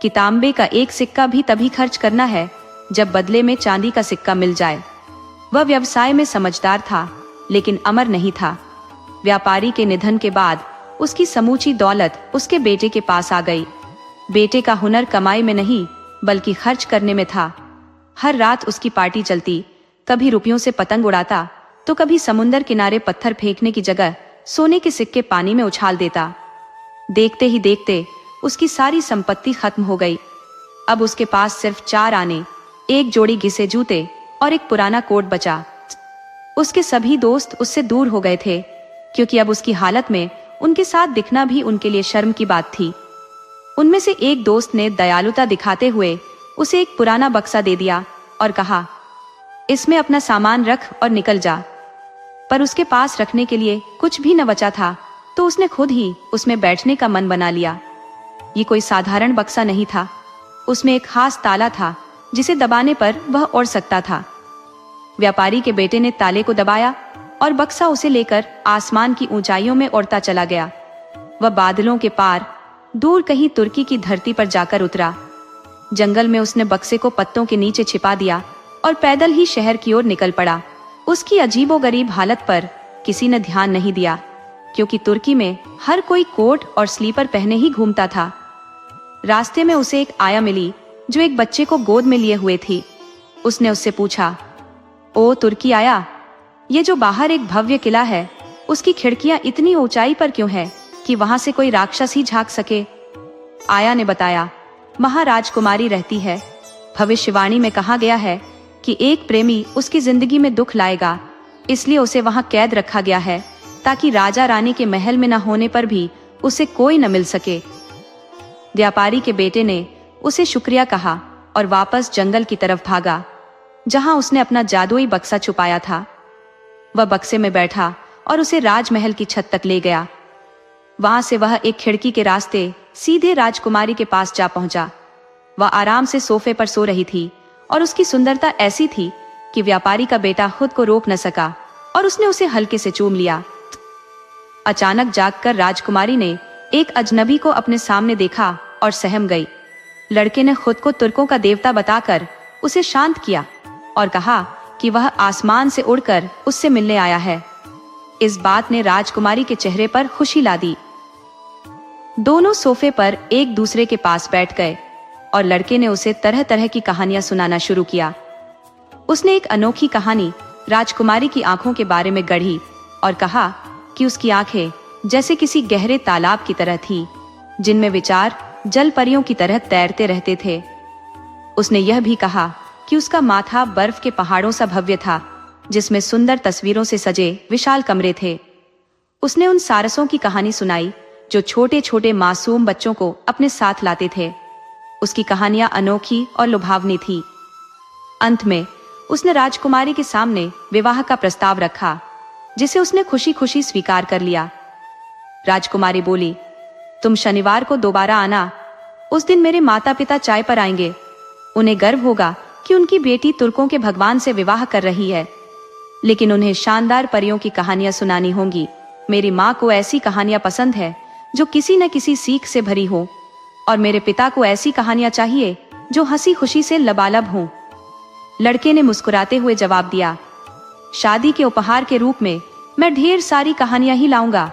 कि तांबे का एक सिक्का भी तभी खर्च करना है जब बदले में चांदी का सिक्का मिल जाए। वह व्यवसाय में समझदार था, लेकिन अमर नहीं था। व्यापारी के निधन के बाद उसकी समूची दौलत उसके बेटे के पास आ गई। बेटे का हुनर कमाई में नहीं बल्कि खर्च करने में था। हर रात उसकी पार्टी चलती। कभी रुपयों से पतंग उड़ाता तो कभी समुंदर किनारे पत्थर फेंकने की जगह सोने के सिक्के पानी में उछाल देता। देखते ही देखते उसकी सारी संपत्ति खत्म हो गई। अब उसके पास सिर्फ 4 आने, एक जोड़ी घिसे जूते और एक पुराना कोट बचा। उसके सभी दोस्त उससे दूर हो गए थे, क्योंकि अब उसकी हालत में उनके साथ दिखना भी उनके लिए शर्म की बात थी। उनमें से एक दोस्त ने दयालुता दिखाते हुए उसे एक पुराना बक्सा दे दिया और कहा, इसमें अपना सामान रख और निकल जा। पर उसके पास रखने के लिए कुछ भी न बचा था, तो उसने खुद ही उसमें बैठने का मन बना लिया। ये कोई साधारण बक्सा नहीं था। उसमें एक खास ताला था जिसे दबाने पर वह उड़ सकता था। व्यापारी के बेटे ने ताले को दबाया और बक्सा उसे लेकर आसमान की ऊंचाइयों में उड़ता चला गया। वह बादलों के पार दूर कहीं तुर्की की धरती पर जाकर उतरा। जंगल में उसने बक्से को पत्तों के नीचे छिपा दिया और पैदल ही शहर की ओर निकल पड़ा। उसकी अजीबोगरीब हालत पर किसी ने ध्यान नहीं दिया, क्योंकि तुर्की में हर कोई कोट और स्लीपर पहने ही घूमता था। रास्ते में उसे एक आया मिली जो एक बच्चे को गोद में लिए हुए थी। उसने उससे पूछा, ओ तुर्की आया, ये जो बाहर एक भव्य किला है, उसकी खिड़कियां इतनी ऊंचाई पर क्यों है कि वहां से कोई राक्षस ही झांक सके? आया ने बताया, महाराजकुमारी रहती है। भविष्यवाणी में कहा गया है कि एक प्रेमी उसकी जिंदगी में दुख लाएगा, इसलिए उसे वहां कैद रखा गया है, ताकि राजा रानी के महल में न होने पर भी उसे कोई न मिल सके। व्यापारी के बेटे ने उसे शुक्रिया कहा और वापस जंगल की तरफ भागा, जहां उसने अपना जादुई बक्सा छुपाया था। वह बक्से में बैठा और उसे राजमहल की छत तक ले गया। वहां से वह एक खिड़की के रास्ते सीधे राजकुमारी के पास जा पहुंचा। वह आराम से सोफे पर सो रही थी और उसकी सुंदरता ऐसी थी कि व्यापारी का बेटा खुद को रोक न सका और उसने उसे हल्के से चूम लिया। अचानक जागकर राजकुमारी ने एक अजनबी को अपने सामने देखा और सहम गई। लड़के ने खुद को तुर्कों का देवता बताकर उसे शांत किया और कहा कि वह आसमान से उड़कर उससे मिलने आया है। इस बात ने राजकुमारी के चेहरे पर खुशी ला दी। दोनों सोफे पर एक दूसरे के पास बैठ गए और लड़के ने उसे तरह तरह की कहानियां सुनाना शुरू किया। उसने एक अनोखी कहानी राजकुमारी की आंखों के बारे में गढ़ी और कहा कि उसकी आंखें जैसे किसी गहरे तालाब की तरह थी, जिनमें विचार जल परियों की तरह तैरते रहते थे। उसने यह भी कहा कि उसका माथा बर्फ के पहाड़ों सा भव्य था, जिसमें सुंदर तस्वीरों से सजे विशाल कमरे थे। उसने उन सारसों की कहानी सुनाई जो छोटे छोटे मासूम बच्चों को अपने साथ लाते थे। उसकी कहानियां अनोखी और लुभावनी थी। अंत में उसने राजकुमारी के सामने विवाह का प्रस्ताव रखा, जिसे उसने खुशी खुशी स्वीकार कर लिया। राजकुमारी बोली, तुम शनिवार को दोबारा आना। उस दिन मेरे माता पिता चाय पर आएंगे। उन्हें गर्व होगा कि उनकी बेटी तुर्कों के भगवान से विवाह कर रही है, लेकिन उन्हें शानदार परियों की कहानियां सुनानी होंगी। मेरी माँ को ऐसी कहानियां पसंद है जो किसी न किसी सीख से भरी हो, और मेरे पिता को ऐसी कहानियां चाहिए जो हंसी खुशी से लबालब हों। लड़के ने मुस्कुराते हुए जवाब दिया, शादी के उपहार के रूप में मैं ढेर सारी कहानियां ही लाऊंगा।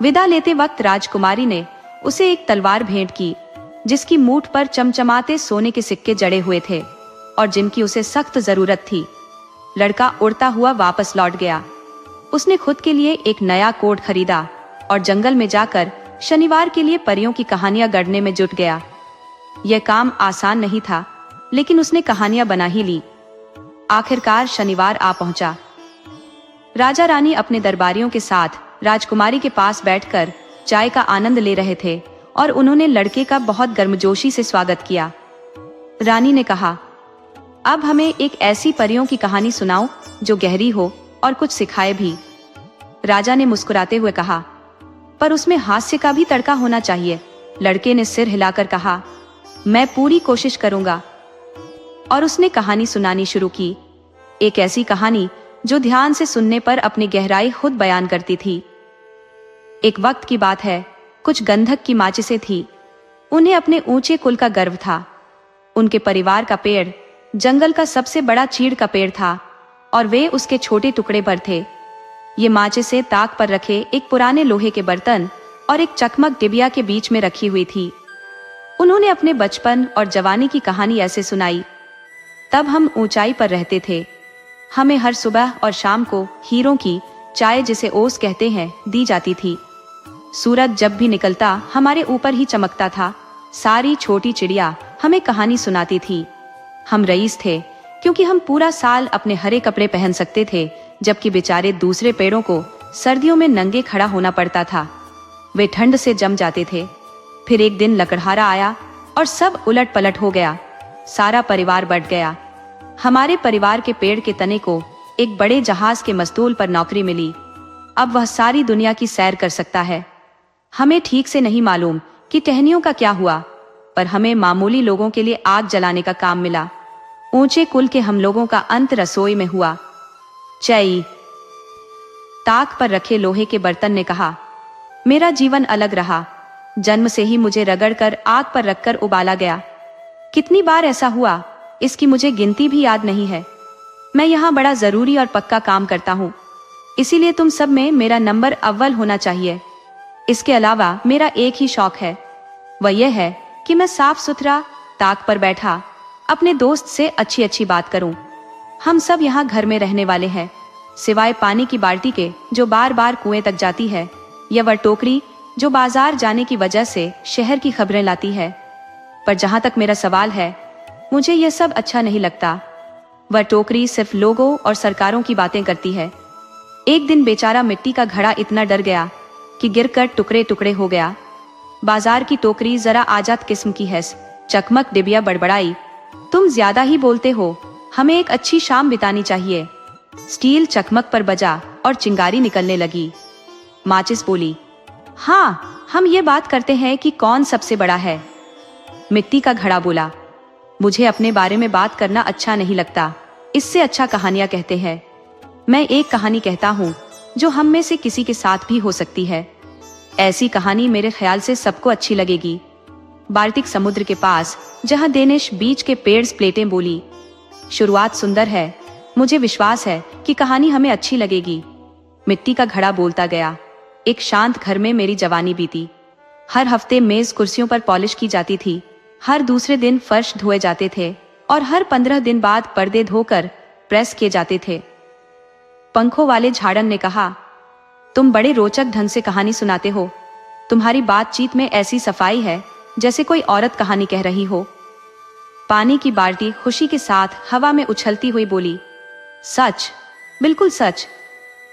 विदा लेते वक्त राजकुमारी ने उसे एक तलवार भेंट की, जिसकी मूठ पर चमचमाते सोने के सिक्के जड़े हुए थे और जिनकी उसे सख्त जरूरत थी। लड़का उड़ता हुआ वापस लौट गया। उसने खुद के लिए एक नया कोट खरीदा और जंगल में जाकर शनिवार के लिए परियों की कहानियां गढ़ने में जुट गया। यह काम आसान नहीं था, लेकिन उसने कहानियां बना ही ली। आखिरकार शनिवार आ पहुंचा। राजा रानी अपने दरबारियों के साथ राजकुमारी के पास बैठकर चाय का आनंद ले रहे थे और उन्होंने लड़के का बहुत गर्मजोशी से स्वागत किया। रानी ने कहा, अब हमें एक ऐसी परियों की कहानी सुनाओ जो गहरी हो और कुछ सिखाए भी। राजा ने मुस्कुराते हुए कहा, पर उसमें हास्य का भी तड़का होना चाहिए। लड़के ने सिर हिलाकर कहा, मैं पूरी कोशिश करूंगा। और उसने कहानी सुनानी शुरू की। एक ऐसी कहानी जो ध्यान से सुनने पर अपनी गहराई खुद बयान करती थी। एक वक्त की बात है, कुछ गंधक की माचिसें थी। उन्हें अपने ऊंचे कुल का गर्व था। उनके परिवार का पेड़ जंगल का सबसे बड़ा चीड़ का पेड़ था और वे उसके छोटे टुकड़े पर थे। ये माचिसें ताक पर रखे एक पुराने लोहे के बर्तन और एक चकमक डिबिया के बीच में रखी हुई थी। उन्होंने अपने बचपन और जवानी की कहानी ऐसे सुनाई, तब हम ऊंचाई पर रहते थे। हमें हर सुबह और शाम को हीरों की चाय, जिसे ओस कहते हैं, दी जाती थी। सूरज जब भी निकलता हमारे ऊपर ही चमकता था। सारी छोटी चिड़िया हमें कहानी सुनाती थी। हम रईस थे क्योंकि हम पूरा साल अपने हरे कपड़े पहन सकते थे, जबकि बेचारे दूसरे पेड़ों को सर्दियों में नंगे खड़ा होना पड़ता था। वे ठंड से जम जाते थे। फिर एक दिन लकड़हारा आया और सब उलट पलट हो गया। सारा परिवार बट गया। हमारे परिवार के पेड़ के तने को एक बड़े जहाज के मस्तूल पर नौकरी मिली। अब वह सारी दुनिया की सैर कर सकता है। हमें ठीक से नहीं मालूम कि टहनियों का क्या हुआ, पर हमें मामूली लोगों के लिए आग जलाने का काम मिला। ऊंचे कुल के हम लोगों का अंत रसोई में हुआ। चई, ताक पर रखे लोहे के बर्तन ने कहा, मेरा जीवन अलग रहा। जन्म से ही मुझे रगड़कर आग पर रखकर उबाला गया। कितनी बार ऐसा हुआ, इसकी मुझे गिनती भी याद नहीं है। मैं यहाँ बड़ा जरूरी और पक्का काम करता हूँ, इसीलिए तुम सब में मेरा नंबर अव्वल होना चाहिए। इसके अलावा मेरा एक ही शौक है, वह यह है कि मैं साफ सुथरा ताक पर बैठा अपने दोस्त से अच्छी अच्छी बात करूं। हम सब यहाँ घर में रहने वाले हैं, सिवाय पानी की बाल्टी के जो बार बार कुएं तक जाती है, या वह टोकरी जो बाजार जाने की वजह से शहर की खबरें लाती है। पर जहां तक मेरा सवाल है, मुझे यह सब अच्छा नहीं लगता। वह टोकरी सिर्फ लोगों और सरकारों की बातें करती है। एक दिन बेचारा मिट्टी का घड़ा इतना डर गया कि गिरकर टुकड़े टुकड़े हो गया। बाजार की टोकरी जरा आजाद किस्म की है। चकमक डिबिया बड़बड़ाई, तुम ज्यादा ही बोलते हो, हमें एक अच्छी शाम बितानी चाहिए। स्टील चकमक पर बजा और चिंगारी निकलने लगी। माचिस बोली, हाँ, हम ये बात करते हैं कि कौन सबसे बड़ा है। मिट्टी का घड़ा बोला, मुझे अपने बारे में बात करना अच्छा नहीं लगता, इससे अच्छा कहानियां कहते हैं। मैं एक कहानी कहता हूँ जो हम में से किसी के साथ भी हो सकती है। ऐसी कहानी मेरे ख्याल से सबको अच्छी लगेगी। बाल्टिक समुद्र के पास जहाँ डेनिश बीच के पेड़ प्लेटें बोली, शुरुआत सुंदर है, मुझे विश्वास है कि कहानी हमें अच्छी लगेगी। मिट्टी का घड़ा बोलता गया, एक शांत घर में मेरी जवानी बीती। हर हफ्ते मेज कुर्सियों पर पॉलिश की जाती थी, हर दूसरे दिन फर्श धोए जाते थे और हर 15 दिन बाद पर्दे धोकर प्रेस किए जाते थे। पंखों वाले झाड़न ने कहा, तुम बड़े रोचक ढंग से कहानी सुनाते हो। तुम्हारी बातचीत में ऐसी सफाई है जैसे कोई औरत कहानी कह रही हो। पानी की बाल्टी खुशी के साथ हवा में उछलती हुई बोली, सच, बिल्कुल सच।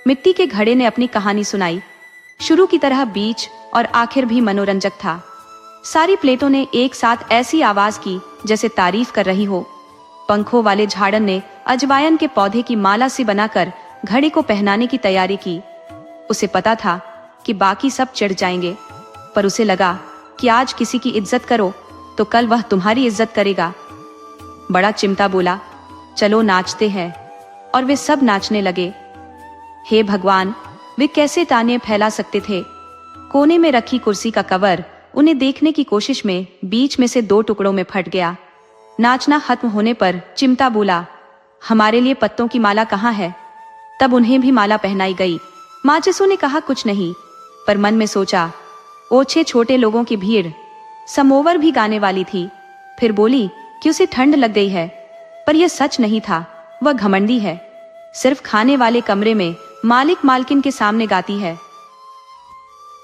मिट्टी के घड़े ने अपनी कहानी सुनाई। शुरू की तरह बीच और आखिर भी मनोरंजक था। सारी प्लेटों ने एक साथ ऐसी आवाज की जैसे तारीफ कर रही हो। पंखों वाले झाड़न ने अजवायन के पौधे की माला से बनाकर घड़े को पहनाने की तैयारी की। उसे पता था कि बाकी सब चिढ़ जाएंगे, पर उसे लगा कि आज किसी की इज्जत करो तो कल वह तुम्हारी इज्जत करेगा। बड़ा चिमटा बोला, चलो नाचते हैं, और वे सब नाचने लगे। हे भगवान, वे कैसे ताने फैला सकते थे। कोने में रखी कुर्सी का कवर उन्हें देखने की कोशिश में बीच में से 2 टुकड़ों में फट गया। नाचना खत्म होने पर चिमटा बोला, हमारे लिए पत्तों की माला कहाँ है? तब उन्हें भी माला पहनाई गई। माचिसों ने कहा कुछ नहीं, पर मन में सोचा, ओछे छोटे लोगों की भीड़। समोवर भी गाने वाली थी। फिर बोली कि उसे ठंड लग गई है, पर यह सच नहीं था, वह घमंडी है। सिर्फ खाने वाले कमरे में मालिक मालकिन के सामने गाती है।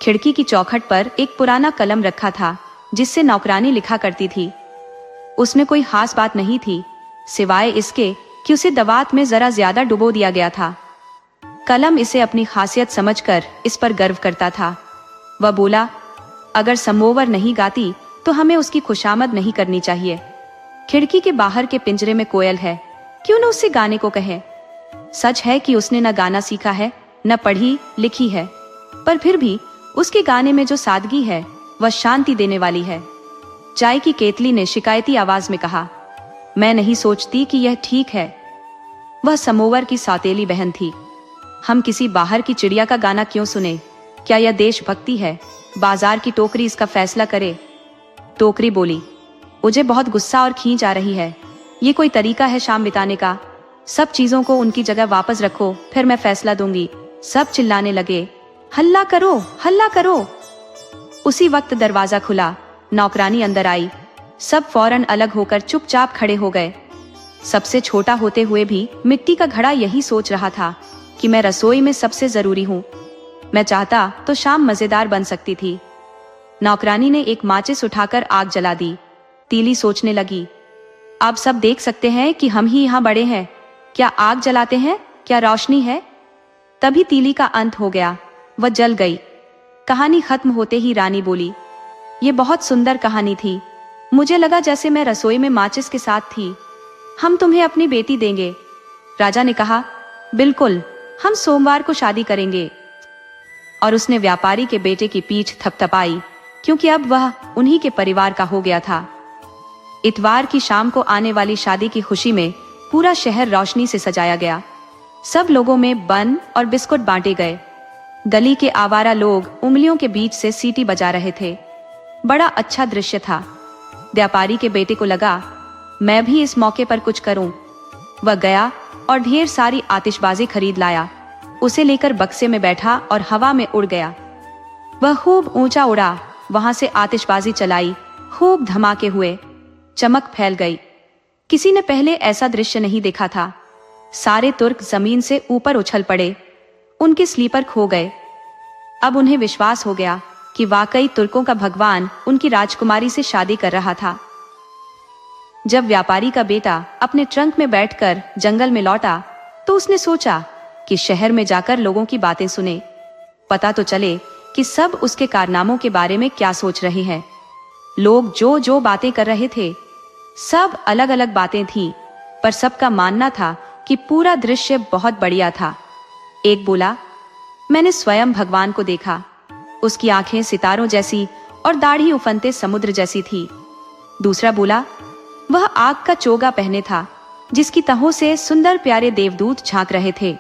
खिड़की की चौखट पर एक पुराना कलम रखा था जिससे नौकरानी लिखा करती थी। उसमें कोई खास बात नहीं थी, सिवाय इसके कि उसे दवात में जरा ज्यादा डुबो दिया गया था। कलम इसे अपनी खासियत समझकर इस पर गर्व करता था। वह बोला, अगर समोवर नहीं गाती तो हमें उसकी खुशामद नहीं करनी चाहिए। खिड़की के बाहर के पिंजरे में कोयल है, क्यों न उससे गाने को कहे। सच है कि उसने न गाना सीखा है, न पढ़ी लिखी है, पर फिर भी उसके गाने में जो सादगी है वह शांति देने वाली है। चाय की केतली ने शिकायती आवाज में कहा, मैं नहीं सोचती कि यह ठीक है। वह समोवर की सौतेली बहन थी। हम किसी बाहर की चिड़िया का गाना क्यों सुने? क्या यह देशभक्ति है? बाजार की टोकरी इसका फैसला करे। टोकरी बोली, मुझे बहुत गुस्सा और खींच आ रही है। ये कोई तरीका है शाम बिताने का? सब चीजों को उनकी जगह वापस रखो, फिर मैं फैसला दूंगी। सब चिल्लाने लगे, हल्ला करो, हल्ला करो। उसी वक्त दरवाजा खुला, नौकरानी अंदर आई। सब फौरन अलग होकर चुपचाप खड़े हो गए। सबसे छोटा होते हुए भी मिट्टी का घड़ा यही सोच रहा था कि मैं रसोई में सबसे जरूरी हूँ। मैं चाहता तो शाम मजेदार बन सकती थी। नौकरानी ने एक माचिस उठाकर आग जला दी। तीली सोचने लगी, आप सब देख सकते हैं कि हम ही यहाँ बड़े हैं। क्या आग जलाते हैं? क्या रोशनी है? तभी तीली का अंत हो गया, वह जल गई। कहानी खत्म होते ही रानी बोली, ये बहुत सुंदर कहानी थी। मुझे लगा जैसे मैं रसोई में माचिस के साथ थी। हम तुम्हें अपनी बेटी देंगे। राजा ने कहा, बिल्कुल, हम सोमवार को शादी करेंगे। और उसने व्यापारी के बेटे की पीठ थपथपाई, क्योंकि अब वह उन्हीं के परिवार का हो गया था। इतवार की शाम को आने वाली शादी की खुशी में पूरा शहर रोशनी से सजाया गया। सब लोगों में बन और बिस्कुट बांटे गए। गली के आवारा लोग उंगलियों के बीच से सीटी बजा रहे थे। बड़ा अच्छा दृश्य था। व्यापारी के बेटे को लगा, मैं भी इस मौके पर कुछ करूं। वह गया और ढेर सारी आतिशबाजी खरीद लाया। उसे लेकर बक्से में बैठा और हवा में उड़ गया। वह खूब ऊंचा उड़ा, वहां से आतिशबाजी चलाई, खूब धमाके हुए, चमक फैल गई। किसी ने पहले ऐसा दृश्य नहीं देखा था। सारे तुर्क जमीन से ऊपर उछल पड़े, उनके स्लीपर खो गए। अब उन्हें विश्वास हो गया कि वाकई तुर्कों का भगवान उनकी राजकुमारी से शादी कर रहा था। जब व्यापारी का बेटा अपने ट्रंक में बैठकर जंगल में लौटा तो उसने सोचा कि शहर में जाकर लोगों की बातें सुने, पता तो चले कि सब उसके कारनामों के बारे में क्या सोच रहे हैं। लोग जो जो बातें कर रहे थे, सब अलग अलग बातें थीं, पर सबका मानना था कि पूरा दृश्य बहुत बढ़िया था। एक बोला, मैंने स्वयं भगवान को देखा। उसकी आंखें सितारों जैसी और दाढ़ी उफनते समुद्र जैसी थी। दूसरा बोला, वह आग का चोगा पहने था, जिसकी तहों से सुंदर प्यारे देवदूत झांक रहे थे।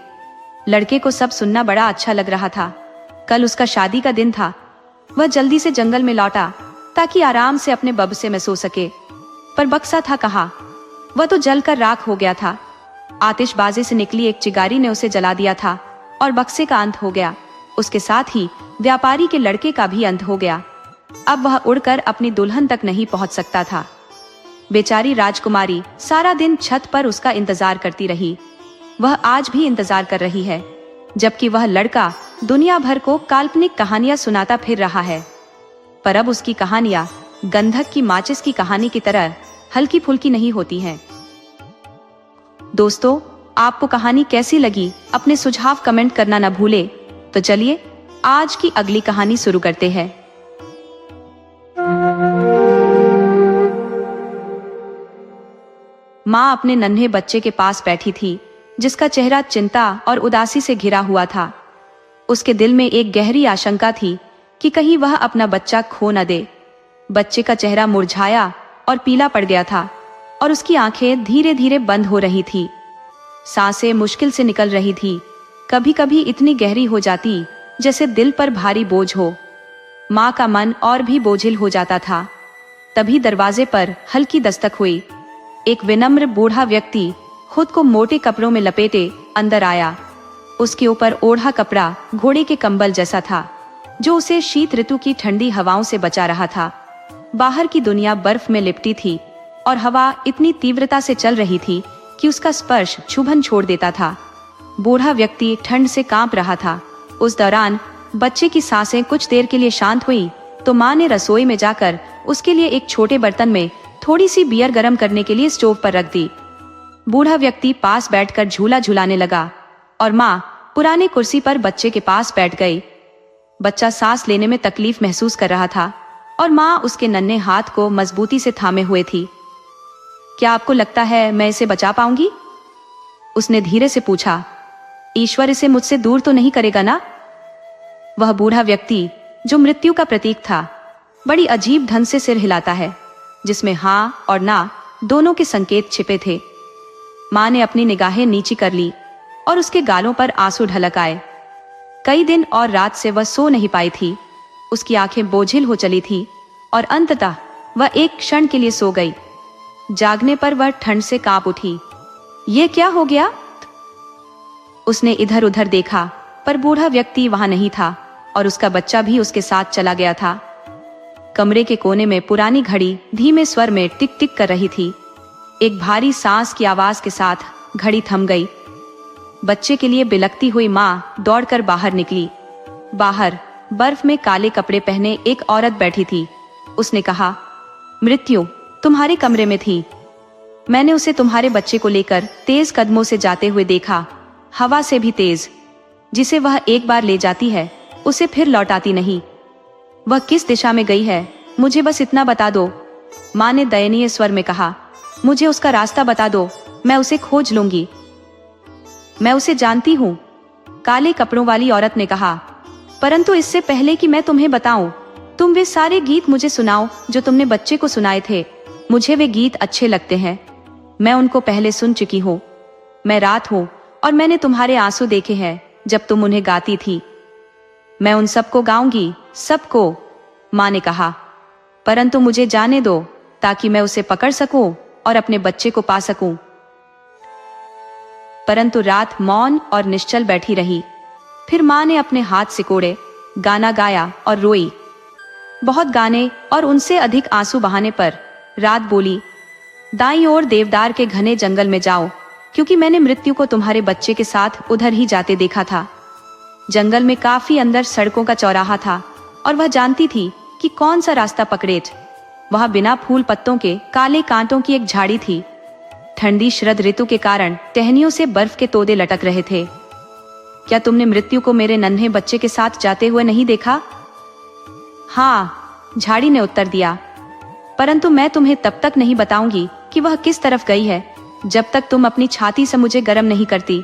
लड़के को सब सुनना बड़ा अच्छा लग रहा था। कल उसका शादी का दिन था। वह जल्दी से जंगल में लौटा ताकि आराम से अपने बक्से में सो सके, पर बक्सा था कहाँ? वह तो जलकर राख हो गया था। आतिशबाजी से निकली एक चिगारी ने उसे जला दिया था और बक्से का अंत हो गया। उसके साथ ही व्यापारी के लड़के का भी अंत हो गया। अब वह उड़कर अपनी दुल्हन तक नहीं पहुंच सकता था। बेचारी राजकुमारी सारा दिन छत पर उसका इंतजार करती रही। वह आज भी इंतजार कर रही है, जबकि वह लड़का दुनिया भर को काल्पनिक कहानियां सुनाता फिर रहा है। पर अब उसकी कहानियां गंधक की माचिस की कहानी की तरह हल्की फुल्की नहीं होती हैं। दोस्तों, आपको कहानी कैसी लगी? अपने सुझाव कमेंट करना न भूले। तो चलिए आज की अगली कहानी शुरू करते हैं। माँ अपने नन्हे बच्चे के पास बैठी थी, जिसका चेहरा चिंता और उदासी से घिरा हुआ था। उसके दिल में एक गहरी आशंका थी कि कहीं वह अपना बच्चा खो न दे। बच्चे का चेहरा मुरझाया और पीला पड़ गया था और उसकी आंखें धीरे धीरे बंद हो रही थी। सांसें मुश्किल से निकल रही थी, कभी कभी इतनी गहरी हो जाती जैसे दिल पर भारी बोझ हो। माँ का मन और भी बोझिल हो जाता था। तभी दरवाजे पर हल्की दस्तक हुई। एक विनम्र बूढ़ा व्यक्ति खुद को मोटे कपड़ों में लपेटे अंदर आया। उसके ऊपर ओढ़ा कपड़ा घोड़े के कंबल जैसा था, जो उसे शीत ऋतु की ठंडी हवाओं से बचा रहा था। बाहर की दुनिया बर्फ में लिपटी थी और हवा इतनी तीव्रता से चल रही थी कि उसका स्पर्श चुभन छोड़ देता था। बूढ़ा व्यक्ति ठंड से कांप रहा था। उस दौरान बच्चे की सांसें कुछ देर के लिए शांत हुई तो माँ ने रसोई में जाकर उसके लिए एक छोटे बर्तन में थोड़ी सी बियर गर्म करने के लिए स्टोव पर रख दी। बूढ़ा व्यक्ति पास बैठकर झूला झुलाने लगा और माँ पुरानी कुर्सी पर बच्चे के पास बैठ गई। बच्चा सांस लेने में तकलीफ महसूस कर रहा था और माँ उसके नन्हे हाथ को मजबूती से थामे हुए थी। क्या आपको लगता है मैं इसे बचा पाऊंगी? उसने धीरे से पूछा। ईश्वर इसे मुझसे दूर तो नहीं करेगा ना? वह बूढ़ा व्यक्ति, जो मृत्यु का प्रतीक था, बड़ी अजीब ढंग से सिर हिलाता है, जिसमें हाँ और ना दोनों के संकेत छिपे थे। माँ ने अपनी निगाहें नीची कर ली और उसके गालों पर आंसू ढलक आए। कई दिन और रात से वह सो नहीं पाई थी। उसकी आंखें बोझिल हो चली थी और अंततः वह एक क्षण के लिए सो गई। जागने पर वह ठंड से कांप उठी। ये क्या हो गया? उसने इधर उधर देखा, पर बूढ़ा व्यक्ति वहां नहीं था और उसका बच्चा भी उसके साथ चला गया था। कमरे के कोने में पुरानी घड़ी धीमे स्वर में टिक टिक कर रही थी। एक भारी सांस की आवाज के साथ घड़ी थम गई। बच्चे के लिए बिलखती हुई माँ दौड़कर बाहर निकली। बाहर बर्फ में काले कपड़े पहने एक औरत बैठी थी। उसने कहा, मृत्यु तुम्हारे कमरे में थी। मैंने उसे तुम्हारे बच्चे को लेकर तेज कदमों से जाते हुए देखा, हवा से भी तेज। जिसे वह एक बार ले जाती है उसे फिर लौटाती नहीं। वह किस दिशा में गई है मुझे बस इतना बता दो। माँ ने दयनीय स्वर में कहा, मुझे उसका रास्ता बता दो, मैं उसे खोज लूंगी। मैं उसे जानती हूँ, काले कपड़ों वाली औरत ने कहा, परंतु इससे पहले कि मैं तुम्हें बताऊं, तुम वे सारे गीत मुझे सुनाओ जो तुमने बच्चे को सुनाए थे। मुझे वे गीत अच्छे लगते हैं। मैं उनको पहले सुन चुकी हूँ। मैं रात हूँ और मैंने तुम्हारे आंसू देखे हैं जब तुम उन्हें गाती थी। मैं उन सबको गाऊंगी, सबको, माँ ने कहा, परंतु मुझे जाने दो ताकि मैं उसे पकड़ सकूं और अपने बच्चे को पा सकूं। परंतु रात मौन और निश्चल बैठी रही। फिर माँ ने अपने हाथ सिकोड़े, गाना गाया और रोई। बहुत गाने और उनसे अधिक आंसू बहाने पर रात बोली, दाईं ओर देवदार के घने जंगल में जाओ, क्योंकि मैंने मृत्यु को तुम्हारे बच्चे के साथ उधर ही जाते देखा था। जंगल में काफी अंदर सड़कों का चौराहा था और वह जानती थी कि कौन सा रास्ता पकड़े। वहां बिना फूल पत्तों के काले कांटों की एक झाड़ी थी। ठंडी शरद ऋतु के कारण टहनियों से बर्फ के तोदे लटक रहे थे। क्या तुमने मृत्यु को मेरे नन्हे बच्चे के साथ जाते हुए नहीं देखा? हाँ, झाड़ी ने उत्तर दिया, परंतु मैं तुम्हें तब तक नहीं बताऊंगी कि वह किस तरफ गई है जब तक तुम अपनी छाती से मुझे गर्म नहीं करती।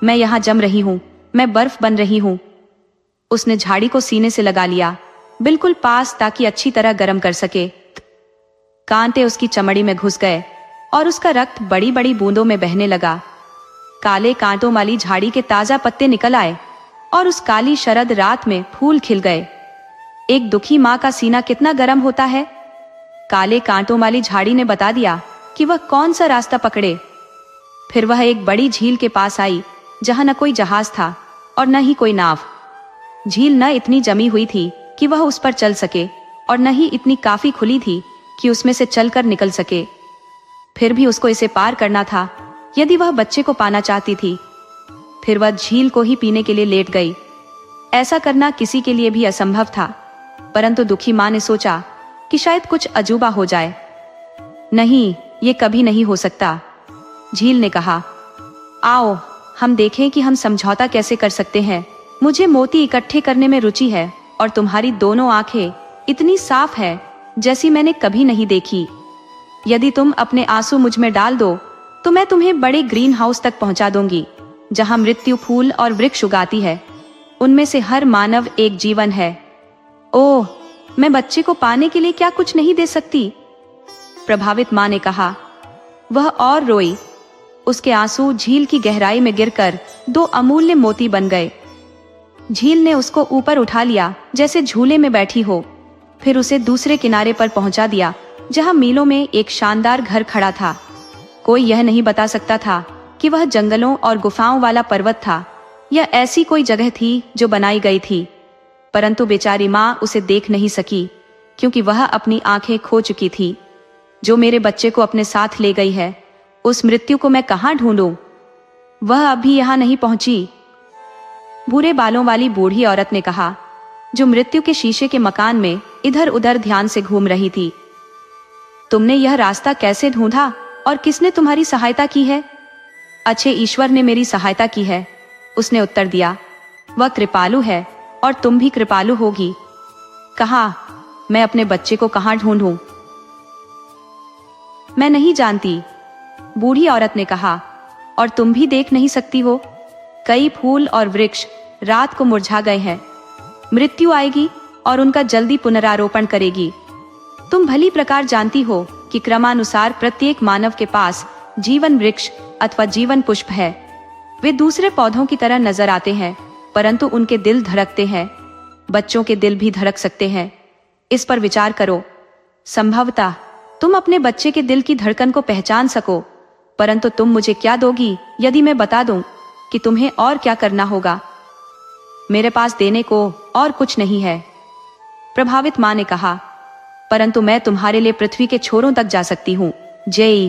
मैं यहाँ जम रही हूँ, मैं बर्फ बन रही हूँ। उसने झाड़ी को सीने से लगा लिया, बिल्कुल पास, ताकि अच्छी तरह गर्म कर सके। कांटे उसकी चमड़ी में घुस गए और उसका रक्त बड़ी बड़ी बूंदों में बहने लगा। काले कांटों वाली झाड़ी के ताजा पत्ते निकल आए और उस काली शरद रात में फूल खिल गए। एक दुखी माँ का सीना कितना गर्म होता है। काले कांटों वाली झाड़ी ने बता दिया कि वह कौन सा रास्ता पकड़े। फिर वह एक बड़ी झील के पास आई, जहां न कोई जहाज था और न ही कोई नाव। झील न इतनी जमी हुई थी कि वह उस पर चल सके और न ही इतनी काफी खुली थी कि उसमें से चलकर निकल सके। फिर भी उसको इसे पार करना था यदि वह बच्चे को पाना चाहती थी। फिर वह झील को ही पीने के लिए लेट गई। ऐसा करना किसी के लिए भी असंभव था, परंतु दुखी माँ ने सोचा कि शायद कुछ अजूबा हो जाए। नहीं, ये कभी नहीं हो सकता। झील ने कहा, आओ हम देखें कि हम समझौता कैसे कर सकते हैं। मुझे मोती इकट्ठे करने में रुचि है और तुम्हारी दोनों आंखें इतनी साफ है जैसी मैंने कभी नहीं देखी। यदि तुम अपने आंसू मुझ में डाल दो तो मैं तुम्हें बड़े ग्रीन हाउस तक पहुंचा दूंगी जहां मृत्यु फूल और वृक्ष उगाती है। उनमें से हर मानव एक जीवन है। ओह, मैं बच्चे को पाने के लिए क्या कुछ नहीं दे सकती? प्रभावित माँ ने कहा। वह और रोई। उसके आंसू झील की गहराई में गिरकर 2 अमूल्य मोती बन गए। झील ने उसको ऊपर उठा लिया जैसे झूले में बैठी हो, फिर उसे दूसरे किनारे पर पहुंचा दिया जहां मीलों में एक शानदार घर खड़ा था। कोई यह नहीं बता सकता था कि वह जंगलों और गुफाओं वाला पर्वत था या ऐसी कोई जगह थी जो बनाई गई थी, परंतु बेचारी माँ उसे देख नहीं सकी क्योंकि वह अपनी आंखें खो चुकी थी। जो मेरे बच्चे को अपने साथ ले गई है, उस मृत्यु को मैं कहाँ ढूंढूं? वह अभी यहाँ नहीं पहुंची। भूरे बालों वाली बूढ़ी औरत ने कहा, जो मृत्यु के शीशे के मकान में इधर उधर ध्यान से घूम रही थी। तुमने यह रास्ता कैसे ढूंढा और किसने तुम्हारी सहायता की है? अच्छे ईश्वर ने मेरी सहायता की है, उसने उत्तर दिया। वह कृपालु है और तुम भी कृपालु होगी। कहा, मैं अपने बच्चे को कहाँ ढूंढूं? मैं नहीं जानती, बूढ़ी औरत ने कहा। और तुम भी देख नहीं सकती हो? कई फूल और वृक्ष रात को मुरझा गए हैं। मृत्यु आएगी और उनका जल्दी पुनरारोपण करेगी। तुम भली प्रकार जानती हो कि क्रमानुसार प्रत्येक मानव के पास जीवन वृक्ष अथवा जीवन पुष्प है। वे दूसरे पौधों की तरह नजर आते हैं, परंतु उनके दिल धड़कते हैं। बच्चों के दिल भी धड़क सकते हैं। इस पर विचार करो। संभवतः तुम अपने बच्चे के दिल की धड़कन को पहचान सको, परंतु तुम मुझे क्या दोगी यदि मैं बता दूं कि तुम्हें और क्या करना होगा? मेरे पास देने को और कुछ नहीं है, प्रभावित माँ ने कहा, परंतु मैं तुम्हारे लिए पृथ्वी के छोरों तक जा सकती हूँ। जय,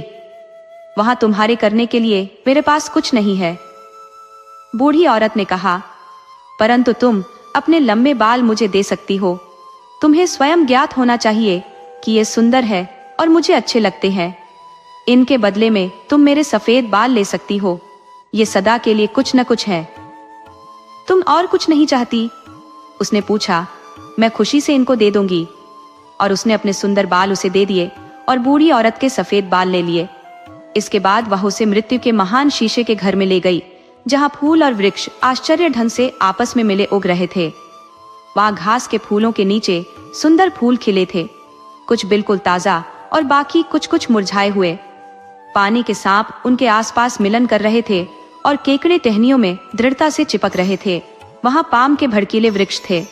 वहां तुम्हारे करने के लिए मेरे पास कुछ नहीं है। बूढ़ी औरत ने कहा, परंतु तुम अपने लंबे बाल मुझे दे सकती हो। तुम्हें स्वयं ज्ञात होना चाहिए कि ये सुंदर है और मुझे अच्छे लगते हैं। इनके बदले में तुम मेरे सफेद बाल ले सकती हो। ये सदा के लिए कुछ न कुछ है। तुम और कुछ नहीं चाहती? उसने पूछा। मैं खुशी से इनको दे दूंगी। और उसने अपने सुंदर बाल उसे दे दिए और बूढ़ी औरत के सफेद बाल ले लिए। इसके बाद वह उसे मृत्यु के महान शीशे के घर में ले गई जहां फूल और वृक्ष आश्चर्य ढंग से आपस में मिले उग रहे थे। वहां घास के फूलों के नीचे सुंदर फूल खिले थे, कुछ बिल्कुल ताजा और बाकी कुछ कुछ मुरझाए हुए। पानी के सांप उनके आसपास मिलन कर रहे थे और केकड़े टहनियों में दृढ़ता से चिपक रहे थे। वहां पाम के भड़कीले वृक्ष थे,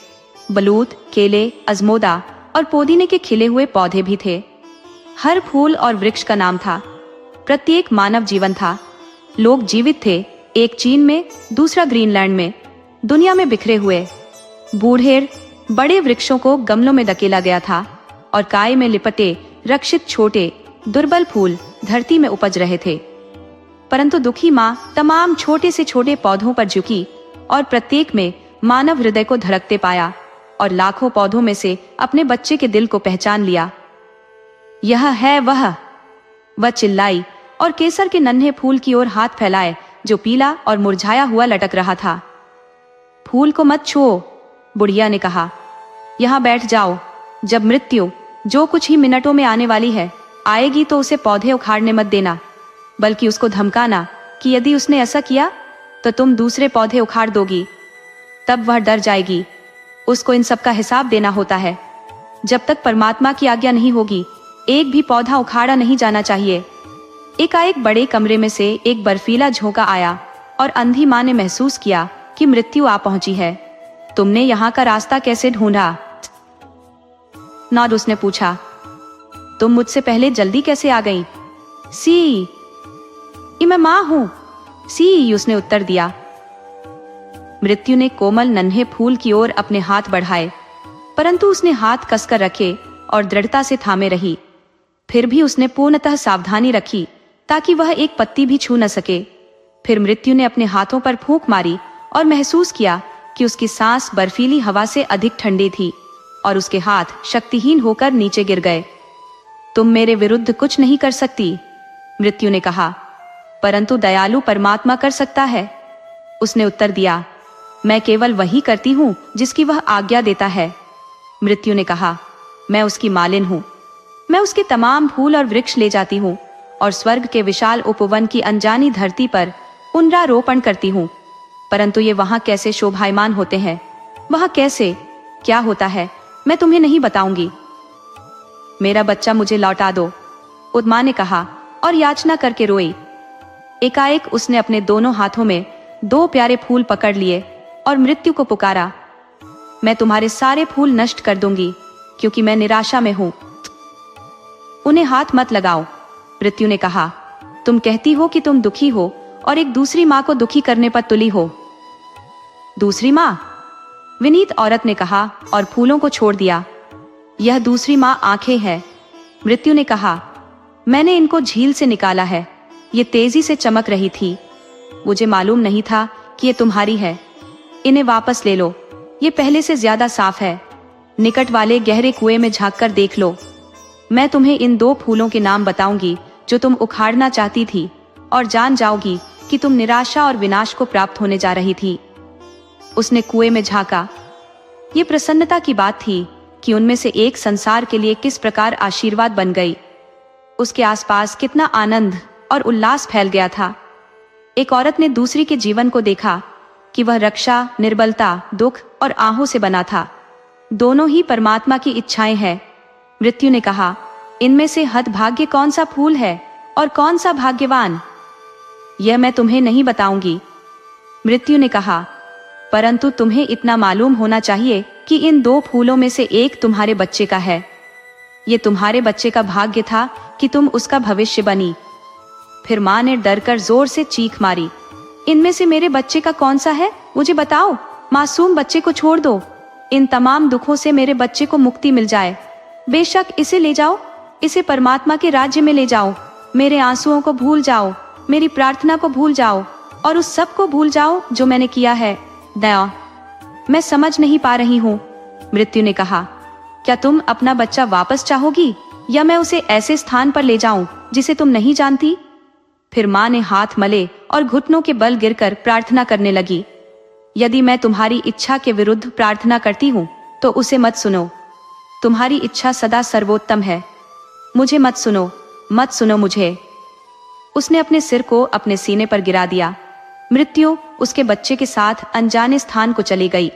बलूत, केले, अजमोदा और पुदीने के खिले हुए पौधे भी थे। हर फूल और वृक्ष का नाम था। प्रत्येक मानव जीवन था। लोग जीवित थे, एक चीन में, दूसरा ग्रीनलैंड में, दुनिया में बिखरे हुए। बूढ़े बड़े वृक्षों को गमलों में धकेला गया था और काय में लिपटे रक्षित छोटे दुर्बल फूल धरती में उपज रहे थे। परंतु दुखी माँ तमाम छोटे से छोटे पौधों पर झुकी और प्रत्येक में मानव हृदय को धड़कते पाया और लाखों पौधों में से अपने बच्चे के दिल को पहचान लिया। यह है वह चिल्लाई और केसर के नन्हे फूल की ओर हाथ फैलाए जो पीला और मुरझाया हुआ लटक रहा था। फूल को मत छुओ, बुढ़िया ने कहा। यहाँ बैठ जाओ। जब मृत्यु, जो कुछ ही मिनटों में आने वाली है, आएगी तो उसे पौधे उखाड़ने मत देना, बल्कि उसको धमकाना कि यदि उसने ऐसा किया तो तुम दूसरे पौधे उखाड़ दोगी। तब वह डर जाएगी। उसको इन सब का हिसाब देना होता है। जब तक परमात्मा की आज्ञा नहीं होगी, एक भी पौधा उखाड़ा नहीं जाना चाहिए। एकाएक बड़े कमरे में से एक बर्फीला झोंका आया और अंधी माँ ने महसूस किया कि मृत्यु आ पहुंची है। तुमने यहाँ का रास्ता कैसे ढूंढा? नाद उसने पूछा। तुम मुझसे पहले जल्दी कैसे आ गई? सी, मैं माँ हूँ, सी, उसने उत्तर दिया। मृत्यु ने कोमल नन्हे फूल की ओर अपने हाथ बढ़ाए। परंतु उसने हाथ कसकर रखे और दृढ़ता से थामे रही। फिर भी उसने पूर्णतः सावधानी रखी ताकि वह एक पत्ती भी छू न सके। फिर मृत्यु ने अपने हाथों पर फूंक मारी और महसूस किया कि उसकी सांस बर्फीली हवा से अधिक ठंडी थी और उसके हाथ शक्तिहीन होकर नीचे गिर गए। तुम मेरे विरुद्ध कुछ नहीं कर सकती, मृत्यु ने कहा, परंतु दयालु परमात्मा कर सकता है। उसने उत्तर दिया, मैं केवल वही करती हूँ जिसकी वह आज्ञा देता है। मृत्यु ने कहा, मैं उसकी मालिन हूँ। मैं उसके तमाम फूल और वृक्ष ले जाती हूँ और स्वर्ग के विशाल उपवन की अनजानी धरती पर पुनरारोपण करती हूँ। परंतु ये वहां कैसे शोभायमान होते हैं, वहां कैसे क्या होता है, मैं तुम्हें नहीं बताऊंगी। मेरा बच्चा मुझे लौटा दो, उद्मा ने कहा और याचना करके रोई। एकाएक उसने अपने दोनों हाथों में 2 प्यारे फूल पकड़ लिए और मृत्यु को पुकारा, मैं तुम्हारे सारे फूल नष्ट कर दूंगी क्योंकि मैं निराशा में हूं। उन्हें हाथ मत लगाओ, मृत्यु ने कहा, तुम कहती हो कि तुम दुखी हो और एक दूसरी माँ को दुखी करने पर तुली हो। दूसरी माँ? विनीत औरत ने कहा और फूलों को छोड़ दिया। यह दूसरी माँ आंखें है, मृत्यु ने कहा, मैंने इनको झील से निकाला है, ये तेजी से चमक रही थी। मुझे मालूम नहीं था कि ये तुम्हारी है। इन्हें वापस ले लो, ये पहले से ज्यादा साफ है। निकट वाले गहरे कुएं में झांककर देख लो। मैं तुम्हें इन 2 फूलों के नाम बताऊंगी जो तुम उखाड़ना चाहती थी और जान जाओगी कि तुम निराशा और विनाश को प्राप्त होने जा रही थी। उसने कुएं में झांका। ये प्रसन्नता की बात थी कि उनमें से एक संसार के लिए किस प्रकार आशीर्वाद बन गई। उसके आसपास कितना आनंद और उल्लास फैल गया था। एक औरत ने दूसरी के जीवन को देखा कि वह रक्षा, निर्बलता, दुख और आहों से बना था। दोनों ही परमात्मा की इच्छाएं हैं। मृत्यु ने कहा, इनमें से हतभाग्य कौन सा फूल है और कौन सा भाग्यवान, यह मैं तुम्हें नहीं बताऊंगी। मृत्यु ने कहा, परंतु तुम्हें इतना मालूम होना चाहिए कि इन 2 फूलों में से एक तुम्हारे बच्चे का है। ये तुम्हारे बच्चे का भाग्य था कि तुम उसका भविष्य बनी। फिर माँ ने डरकर जोर से चीख मारी, इनमें से मेरे बच्चे का कौन सा है, मुझे बताओ। मासूम बच्चे को छोड़ दो, इन तमाम दुखों से मेरे बच्चे को मुक्ति मिल जाए। बेशक इसे ले जाओ, इसे परमात्मा के राज्य में ले जाओ। मेरे आंसुओं को भूल जाओ, मेरी प्रार्थना को भूल जाओ और उस सब को भूल जाओ जो मैंने किया है। दया, मैं समझ नहीं पा रही हूँ, मृत्यु ने कहा, क्या तुम अपना बच्चा वापस चाहोगी या मैं उसे ऐसे स्थान पर ले जाऊं जिसे तुम नहीं जानती? फिर माँ ने हाथ मले और घुटनों के बल गिरकर प्रार्थना करने लगी, यदि मैं तुम्हारी इच्छा के विरुद्ध प्रार्थना करती हूँ तो उसे मत सुनो। तुम्हारी इच्छा सदा सर्वोत्तम है। मुझे मत सुनो, मत सुनो मुझे। उसने अपने सिर को अपने सीने पर गिरा दिया। मृत्यु उसके बच्चे के साथ अनजाने स्थान को चली गई।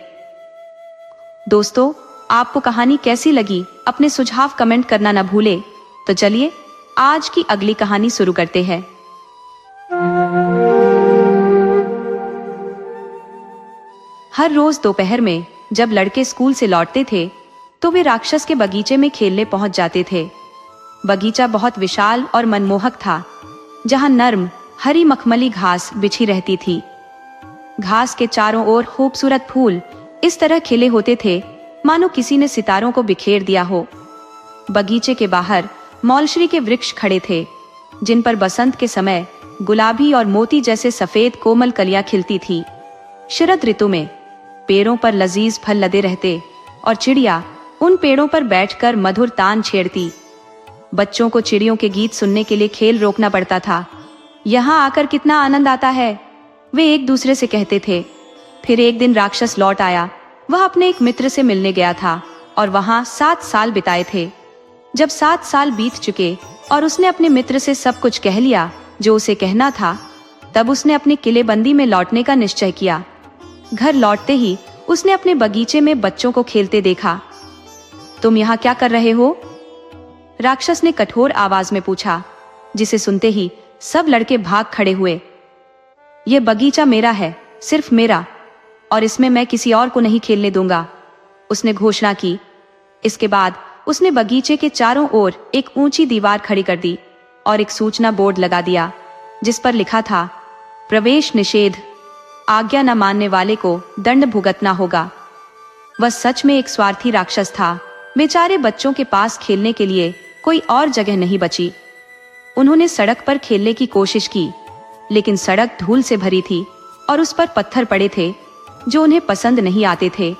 दोस्तों, आपको कहानी कैसी लगी? अपने सुझाव कमेंट करना न भूले। तो चलिए आज की अगली कहानी शुरू करते हैं। हर रोज दोपहर में जब लड़के स्कूल से लौटते थे तो वे राक्षस के बगीचे में खेलने पहुंच जाते थे। बगीचा बहुत विशाल और मनमोहक था, जहां नर्म हरी मखमली घास बिछी रहती थी। घास के चारों ओर खूबसूरत फूल इस तरह खिले होते थे मानो किसी ने सितारों को बिखेर दिया हो। बगीचे के बाहर मौलश्री के वृक्ष खड़े थे, जिन पर बसंत के समय गुलाबी और मोती जैसे सफेद कोमल कलियां खिलती थी। शरद ऋतु में पेड़ों पर लजीज फल लदे रहते और चिड़िया उन पेड़ों पर बैठकर मधुर तान छेड़ती। बच्चों को चिड़ियों के गीत सुनने के लिए खेल रोकना पड़ता था। यहाँ आकर कितना आनंद आता है, वे एक दूसरे से कहते थे। फिर एक दिन राक्षस लौट आया। वह अपने एक मित्र से मिलने गया था और वहां 7 साल बिताए थे। जब 7 साल बीत चुके और उसने अपने मित्र से सब कुछ कह लिया जो उसे कहना था, तब उसने अपने किलेबंदी में लौटने का निश्चय किया। घर लौटते ही उसने अपने बगीचे में बच्चों को खेलते देखा। तुम यहाँ क्या कर रहे हो? राक्षस ने कठोर आवाज में पूछा, जिसे सुनते ही सब लड़के भाग खड़े हुए। ये बगीचा मेरा है, सिर्फ मेरा, और इसमें मैं किसी और को नहीं खेलने दूंगा, उसने घोषणा की। इसके बाद उसने बगीचे के चारों ओर एक ऊंची दीवार खड़ी कर दी और एक सूचना बोर्ड लगा दिया, जिस पर लिखा था, प्रवेश निषेध, आज्ञा न मानने वाले को दंड भुगतना होगा। वह सच में एक स्वार्थी राक्षस था। बेचारे बच्चों के पास खेलने के लिए कोई और जगह नहीं बची। उन्होंने सड़क पर खेलने की कोशिश की, लेकिन सड़क धूल से भरी थी और उस पर पत्थर पड़े थे जो उन्हें पसंद नहीं आते थे।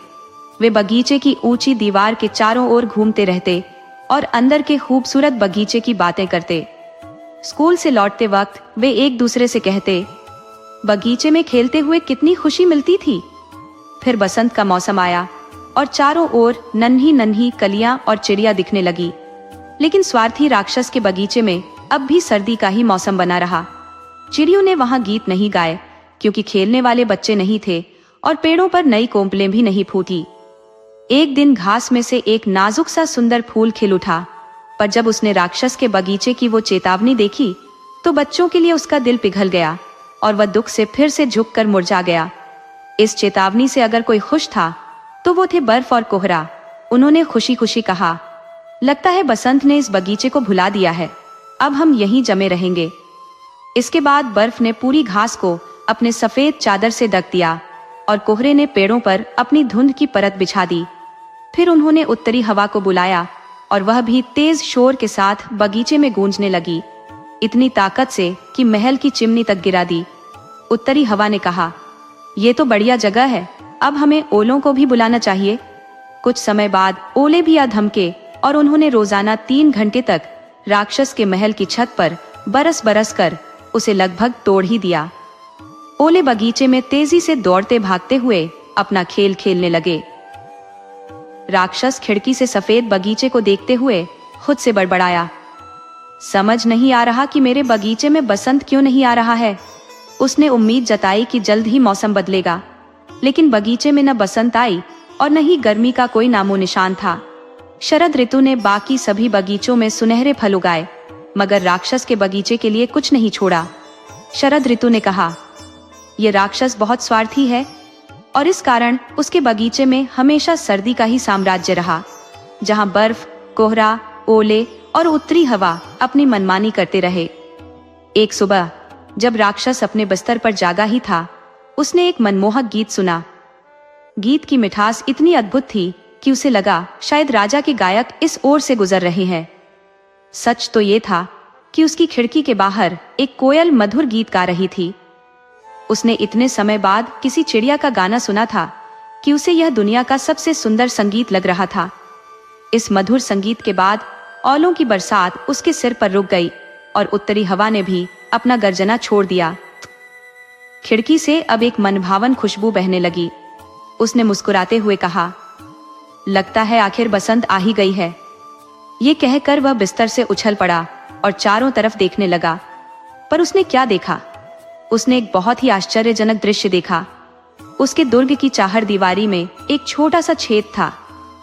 वे बगीचे की ऊंची दीवार के चारों ओर घूमते रहते और अंदर के खूबसूरत बगीचे की बातें करते। स्कूल से लौटते वक्त वे एक दूसरे से कहते, बगीचे में खेलते हुए कितनी खुशी मिलती थी। फिर बसंत का मौसम आया और चारों ओर नन्ही नन्ही कलियां और चिड़िया दिखने लगी। लेकिन स्वार्थी राक्षस के बगीचे में अब भी सर्दी का ही मौसम बना रहा। चिड़ियों ने वहां गीत नहीं गाए, क्योंकि खेलने वाले बच्चे नहीं थे और पेड़ों पर नई कोंपलें भी नहीं फूटी। एक दिन घास में से एक नाजुक सा सुंदर फूल खिल उठा, पर जब उसने राक्षस के बगीचे की वो चेतावनी देखी तो बच्चों के लिए उसका दिल पिघल गया और वह दुख से फिर से झुककर मुरझा गया। इस चेतावनी से अगर कोई खुश था तो वो थे बर्फ और कोहरा। उन्होंने खुशी खुशी कहा, लगता है बसंत ने इस बगीचे को भुला दिया है, अब हम यहीं जमे रहेंगे। इसके बाद बर्फ ने पूरी घास को अपने सफेद चादर से ढक दिया और कोहरे ने पेड़ों पर अपनी धुंध की परत बिछा दी। फिर उन्होंने उत्तरी हवा को बुलाया और वह भी तेज शोर के साथ बगीचे में गूंजने लगी, इतनी ताकत से कि महल की चिमनी तक गिरा दी। उत्तरी हवा ने कहा, ये तो बढ़िया जगह है, अब हमें ओलों को भी बुलाना चाहिए। कुछ समय बाद ओले भी आ धमके और उन्होंने रोजाना 3 घंटे तक राक्षस के महल की छत पर बरस बरस कर उसे लगभग तोड़ ही दिया। ओले बगीचे में तेजी से दौड़ते भागते हुए अपना खेल खेलने लगे। राक्षस खिड़की से सफेद बगीचे को देखते हुए खुद से बड़बड़ाया, समझ नहीं आ रहा कि मेरे बगीचे में बसंत क्यों नहीं आ रहा है। उसने उम्मीद जताई कि जल्द ही मौसम बदलेगा, लेकिन बगीचे में न बसंत आई और न ही गर्मी का कोई नामो निशान था। शरद ऋतु ने बाकी सभी बगीचों में सुनहरे फल उगाए, मगर राक्षस के बगीचे के लिए कुछ नहीं छोड़ा। शरद ऋतु ने कहा, ये राक्षस बहुत स्वार्थी है और इस कारण उसके बगीचे में हमेशा सर्दी का ही साम्राज्य रहा, जहां बर्फ, कोहरा, ओले और उत्तरी हवा अपनी मनमानी करते रहे। एक सुबह जब राक्षस अपने बिस्तर पर जागा ही था, उसने एक मनमोहक गीत सुना। गीत की मिठास इतनी अद्भुत थी कि उसे लगा शायद राजा के गायक इस ओर से गुजर रहे हैं। सच तो ये था कि उसकी खिड़की के बाहर एक कोयल मधुर गीत गा रही थी। उसने इतने समय बाद किसी चिड़िया का गाना सुना था कि उसे यह दुनिया का सबसे सुंदर संगीत लग रहा था। इस मधुर संगीत के बाद ओलों की बरसात उसके सिर पर रुक गई और उत्तरी हवा ने भी अपना गर्जना छोड़ दिया। खिड़की से अब एक मनभावन खुशबू बहने लगी। उसने मुस्कुराते हुए कहा, लगता है आखिर बसंत आ ही गई है। ये कहकर वह बिस्तर से उछल पड़ा और चारों तरफ देखने लगा। पर उसने क्या देखा? उसने एक बहुत ही आश्चर्यजनक दृश्य देखा। उसके दुर्ग की चाहर दीवारी में एक छोटा सा छेद था,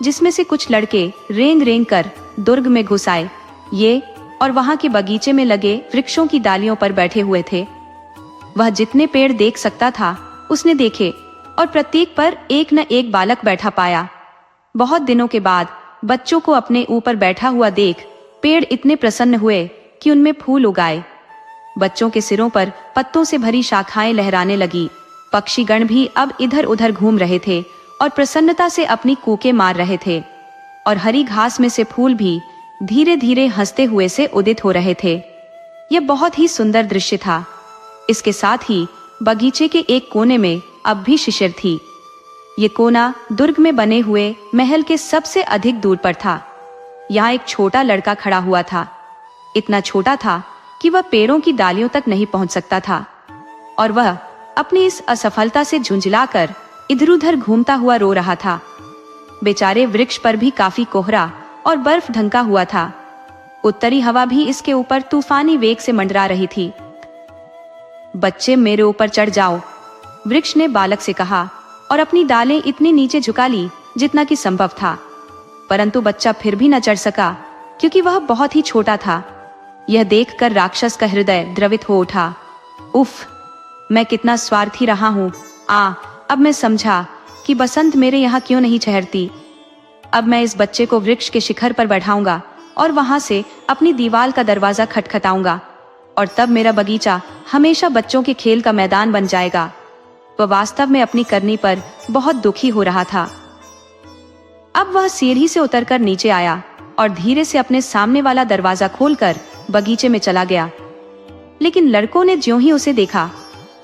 जिसमें से कुछ लड़के रेंग रेंग कर दुर्ग में घुस आए। ये और वहां के बगीचे में लगे वृक्षों की डालियों पर बैठे हुए थे। वह जितने पेड़ देख सकता था उसने देखे और प्रत्येक पर एक न एक बालक बैठा पाया। बहुत दिनों के बाद बच्चों को अपने ऊपर बैठा हुआ देख पेड़ इतने प्रसन्न हुए कि उनमें फूल उगाए। बच्चों के सिरों पर पत्तों से भरी शाखाएं लहराने लगी। पक्षीगण भी अब इधर उधर घूम रहे थे और प्रसन्नता से अपनी कूकें मार रहे थे, और हरी घास में से फूल भी धीरे धीरे हंसते हुए से उदित हो रहे थे। यह बहुत ही सुंदर दृश्य था। इसके साथ ही बगीचे के एक कोने में अब भी शिशिर थी। ये कोना दुर्ग में बने हुए महल के सबसे अधिक दूर पर था। यहाँ एक छोटा लड़का खड़ा हुआ था। इतना छोटा था कि वह पेड़ों की डालियों तक नहीं पहुंच सकता था, और वह अपनी इस असफलता से झुंझलाकर इधर उधर घूमता हुआ रो रहा था। बेचारे वृक्ष पर भी काफी कोहरा और बर्फ ढंका हुआ था। उत्तरी हवा भी इसके ऊपर तूफानी वेग से मंडरा रही थी। बच्चे, मेरे ऊपर चढ़ जाओ, वृक्ष ने बालक से कहा और अपनी डालें इतनी नीचे झुका ली जितना कि संभव था। परंतु बच्चा फिर भी न चढ़ सका, क्योंकि वह बहुत ही छोटा था। यह देखकर राक्षस का हृदय द्रवित हो उठा। उफ, मैं कितना स्वार्थी रहा हूँ। अब मैं समझा कि बसंत मेरे यहाँ क्यों नहीं ठहरती। अब मैं इस बच्चे को वृक्ष के शिखर पर बैठाऊंगा और वहां से अपनी दीवार का दरवाजा खटखटाऊंगा, और तब मेरा बगीचा हमेशा बच्चों के खेल का मैदान बन जाएगा। वह वास्तव में अपनी करनी पर बहुत दुखी हो रहा था। अब वह सीढ़ी से उतरकर नीचे आया और धीरे से अपने सामने वाला दरवाजा खोलकर बगीचे में चला गया। लेकिन लड़कों ने ज्यों ही उसे देखा,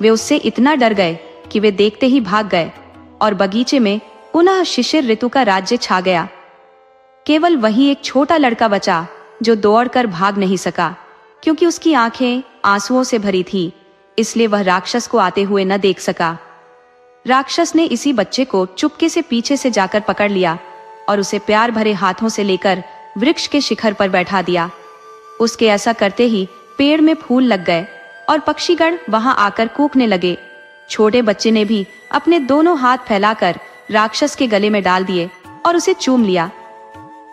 वे उससे इतना डर गए कि वे देखते ही भाग गए और बगीचे में पुनः शिशिर ऋतु का राज्य छा गया। केवल वही एक छोटा लड़का बचा जो दौड़कर भाग नहीं सका, क्योंकि उसकी आंखें आंसुओं से भरी थी, इसलिए वह राक्षस को आते हुए न देख सका। राक्षस ने इसी बच्चे को चुपके से पीछे से जाकर पकड़ लिया और उसे प्यार भरे हाथों से लेकर वृक्ष के शिखर पर बैठा दिया। उसके ऐसा करते ही पेड़ में फूल लग गए और पक्षीगण वहां आकर कूकने लगे। छोटे बच्चे ने भी अपने दोनों हाथ फैलाकर राक्षस के गले में डाल दिए और उसे चूम लिया।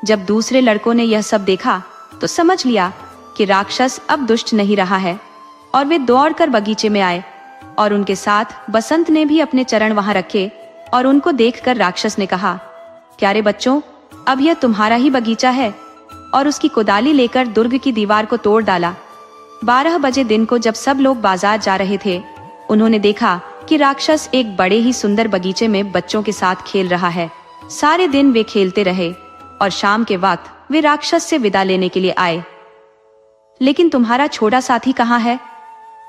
जब दूसरे लड़कों ने यह सब देखा तो समझ लिया कि राक्षस अब दुष्ट नहीं रहा है और वे दौड़कर बगीचे में आए और उनके साथ बसंत ने भी अपने चरण वहां रखे और उनको देखकर राक्षस ने कहा, क्या रे बच्चों, अब यह तुम्हारा ही बगीचा है? और उसकी कुदाली लेकर दुर्ग की दीवार को तोड़ डाला। 12 बजे दिन को जब सब लोग बाजार जा रहे थे, उन्होंने देखा कि राक्षस एक बड़े ही सुंदर बगीचे में बच्चों के साथ खेल रहा है। सारे दिन वे खेलते रहे और शाम के वक्त वे राक्षस से विदा लेने के लिए आए। लेकिन तुम्हारा छोटा साथी कहाँ है?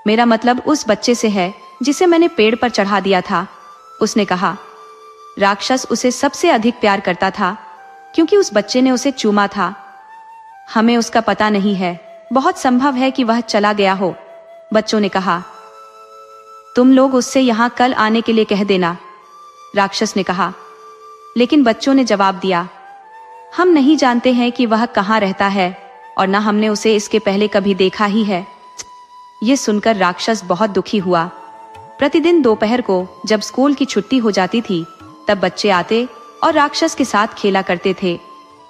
मेरा मतलब उस बच्चे से है जिसे मैंने पेड़ पर चढ़ा दिया था, उसने कहा। राक्षस उसे सबसे अधिक प्यार करता था क्योंकि उस बच्चे ने उसे चूमा था। हमें उसका पता नहीं है, बहुत संभव है कि वह चला गया हो, बच्चों ने कहा। तुम लोग उससे यहाँ कल आने के लिए कह देना, राक्षस ने कहा। लेकिन बच्चों ने जवाब दिया, हम नहीं जानते हैं कि वह कहाँ रहता है और न हमने उसे इसके पहले कभी देखा ही है। ये सुनकर राक्षस बहुत दुखी हुआ। प्रतिदिन दोपहर को जब स्कूल की छुट्टी हो जाती थी, तब बच्चे आते और राक्षस के साथ खेला करते थे,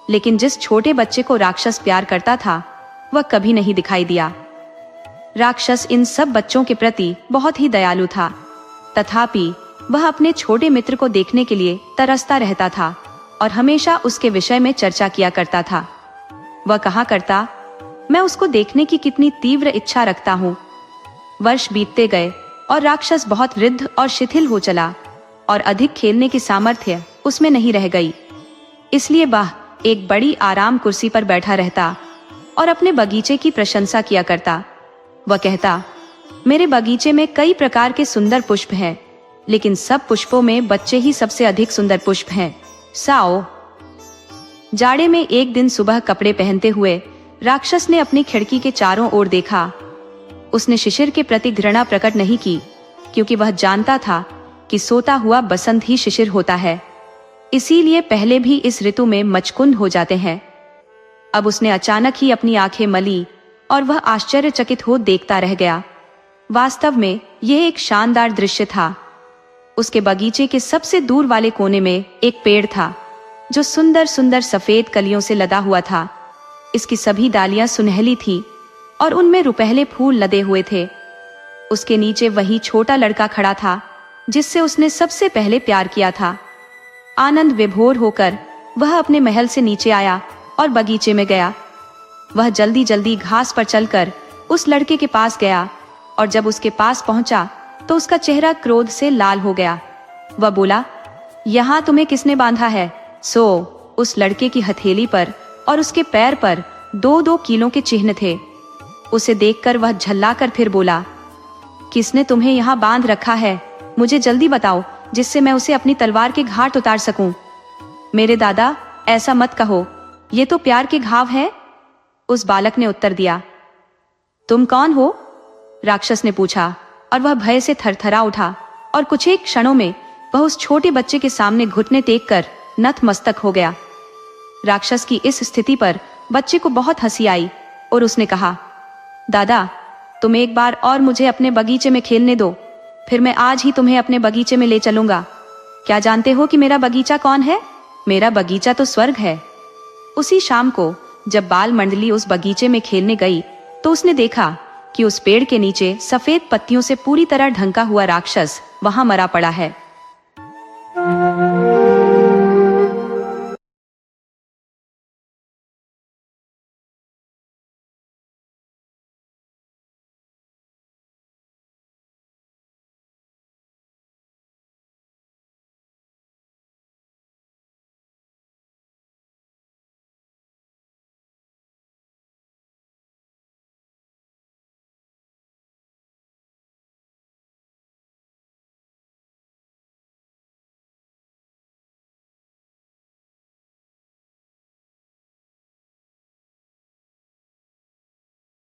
लेकिन जिस छोटे बच्चे को राक्षस प्यार करता था वह कभी नहीं दिखाई दिया। राक्षस इन सब बच्चों के प्रति बहुत ही दयालु था, तथापि वह अपने छोटे मित्र को देखने के लिए तरसता रहता था और हमेशा उसके विषय में चर्चा किया करता था। वह कहा करता, मैं उसको देखने की कितनी तीव्र इच्छा रखता हूँ। वर्ष बीतते गए और राक्षस बहुत वृद्ध और शिथिल हो चला और अधिक खेलने की सामर्थ्य उसमें नहीं रह गई। इसलिए वह एक बड़ी आराम कुर्सी पर बैठा रहता और अपने बगीचे की प्रशंसा किया करता। वह कहता, मेरे बगीचे में कई प्रकार के सुंदर पुष्प हैं, लेकिन सब पुष्पों में बच्चे ही सबसे अधिक सुंदर पुष्प हैं। साओ। जाड़े में एक दिन सुबह कपड़े पहनते हुए राक्षस ने अपनी खिड़की के चारों ओर देखा। उसने शिशिर के प्रति घृणा प्रकट नहीं की, क्योंकि वह जानता था कि सोता हुआ बसंत ही शिशिर होता है, इसीलिए पहले भी इस ऋतु में मचकुंद हो जाते हैं। अब उसने अचानक ही अपनी आंखें मली और वह आश्चर्यचकित हो देखता रह गया। वास्तव में यह एक शानदार दृश्य था। उसके बगीचे के सबसे दूर वाले कोने में एक पेड़ था जो सुंदर सुंदर सफेद कलियों से लदा हुआ था। इसकी सभी डालियां सुनहली थी और उनमें रुपहले फूल लदे हुए थे। उसके नीचे वही छोटा लड़का खड़ा था जिससे उसने सबसे पहले प्यार किया था। आनंद विभोर होकर वह अपने महल से नीचे आया और बगीचे में गया। वह जल्दी जल्दी घास पर चलकर उस लड़के के पास गया और जब उसके पास पहुंचा तो उसका चेहरा क्रोध से लाल हो गया। वह बोला, यहाँ तुम्हें किसने बांधा है? उस लड़के की हथेली पर और उसके पैर पर 2-2 कीलों के चिन्ह थे। उसे देखकर वह झल्लाकर फिर बोला, किसने तुम्हें यहाँ बांध रखा है? मुझे जल्दी बताओ, जिससे मैं उसे अपनी तलवार के घाट उतार सकूं। मेरे दादा, ऐसा मत कहो, ये तो प्यार के घाव है, उस बालक ने उत्तर दिया। तुम कौन हो? राक्षस ने पूछा और वह भय से थरथरा उठा और कुछ एक क्षणों में वह उस छोटे बच्चे के सामने घुटने टेक कर नतमस्तक हो गया। राक्षस की इस स्थिति पर बच्चे को बहुत हंसी आई और उसने कहा, दादा, तुम एक बार और मुझे अपने बगीचे में खेलने दो, फिर मैं आज ही तुम्हें अपने बगीचे में ले चलूंगा। क्या जानते हो कि मेरा बगीचा कौन है? मेरा बगीचा तो स्वर्ग है। उसी शाम को जब बाल मंडली उस बगीचे में खेलने गई तो उसने देखा कि उस पेड़ के नीचे सफेद पत्तियों से पूरी तरह ढंका हुआ राक्षस वहां मरा पड़ा है।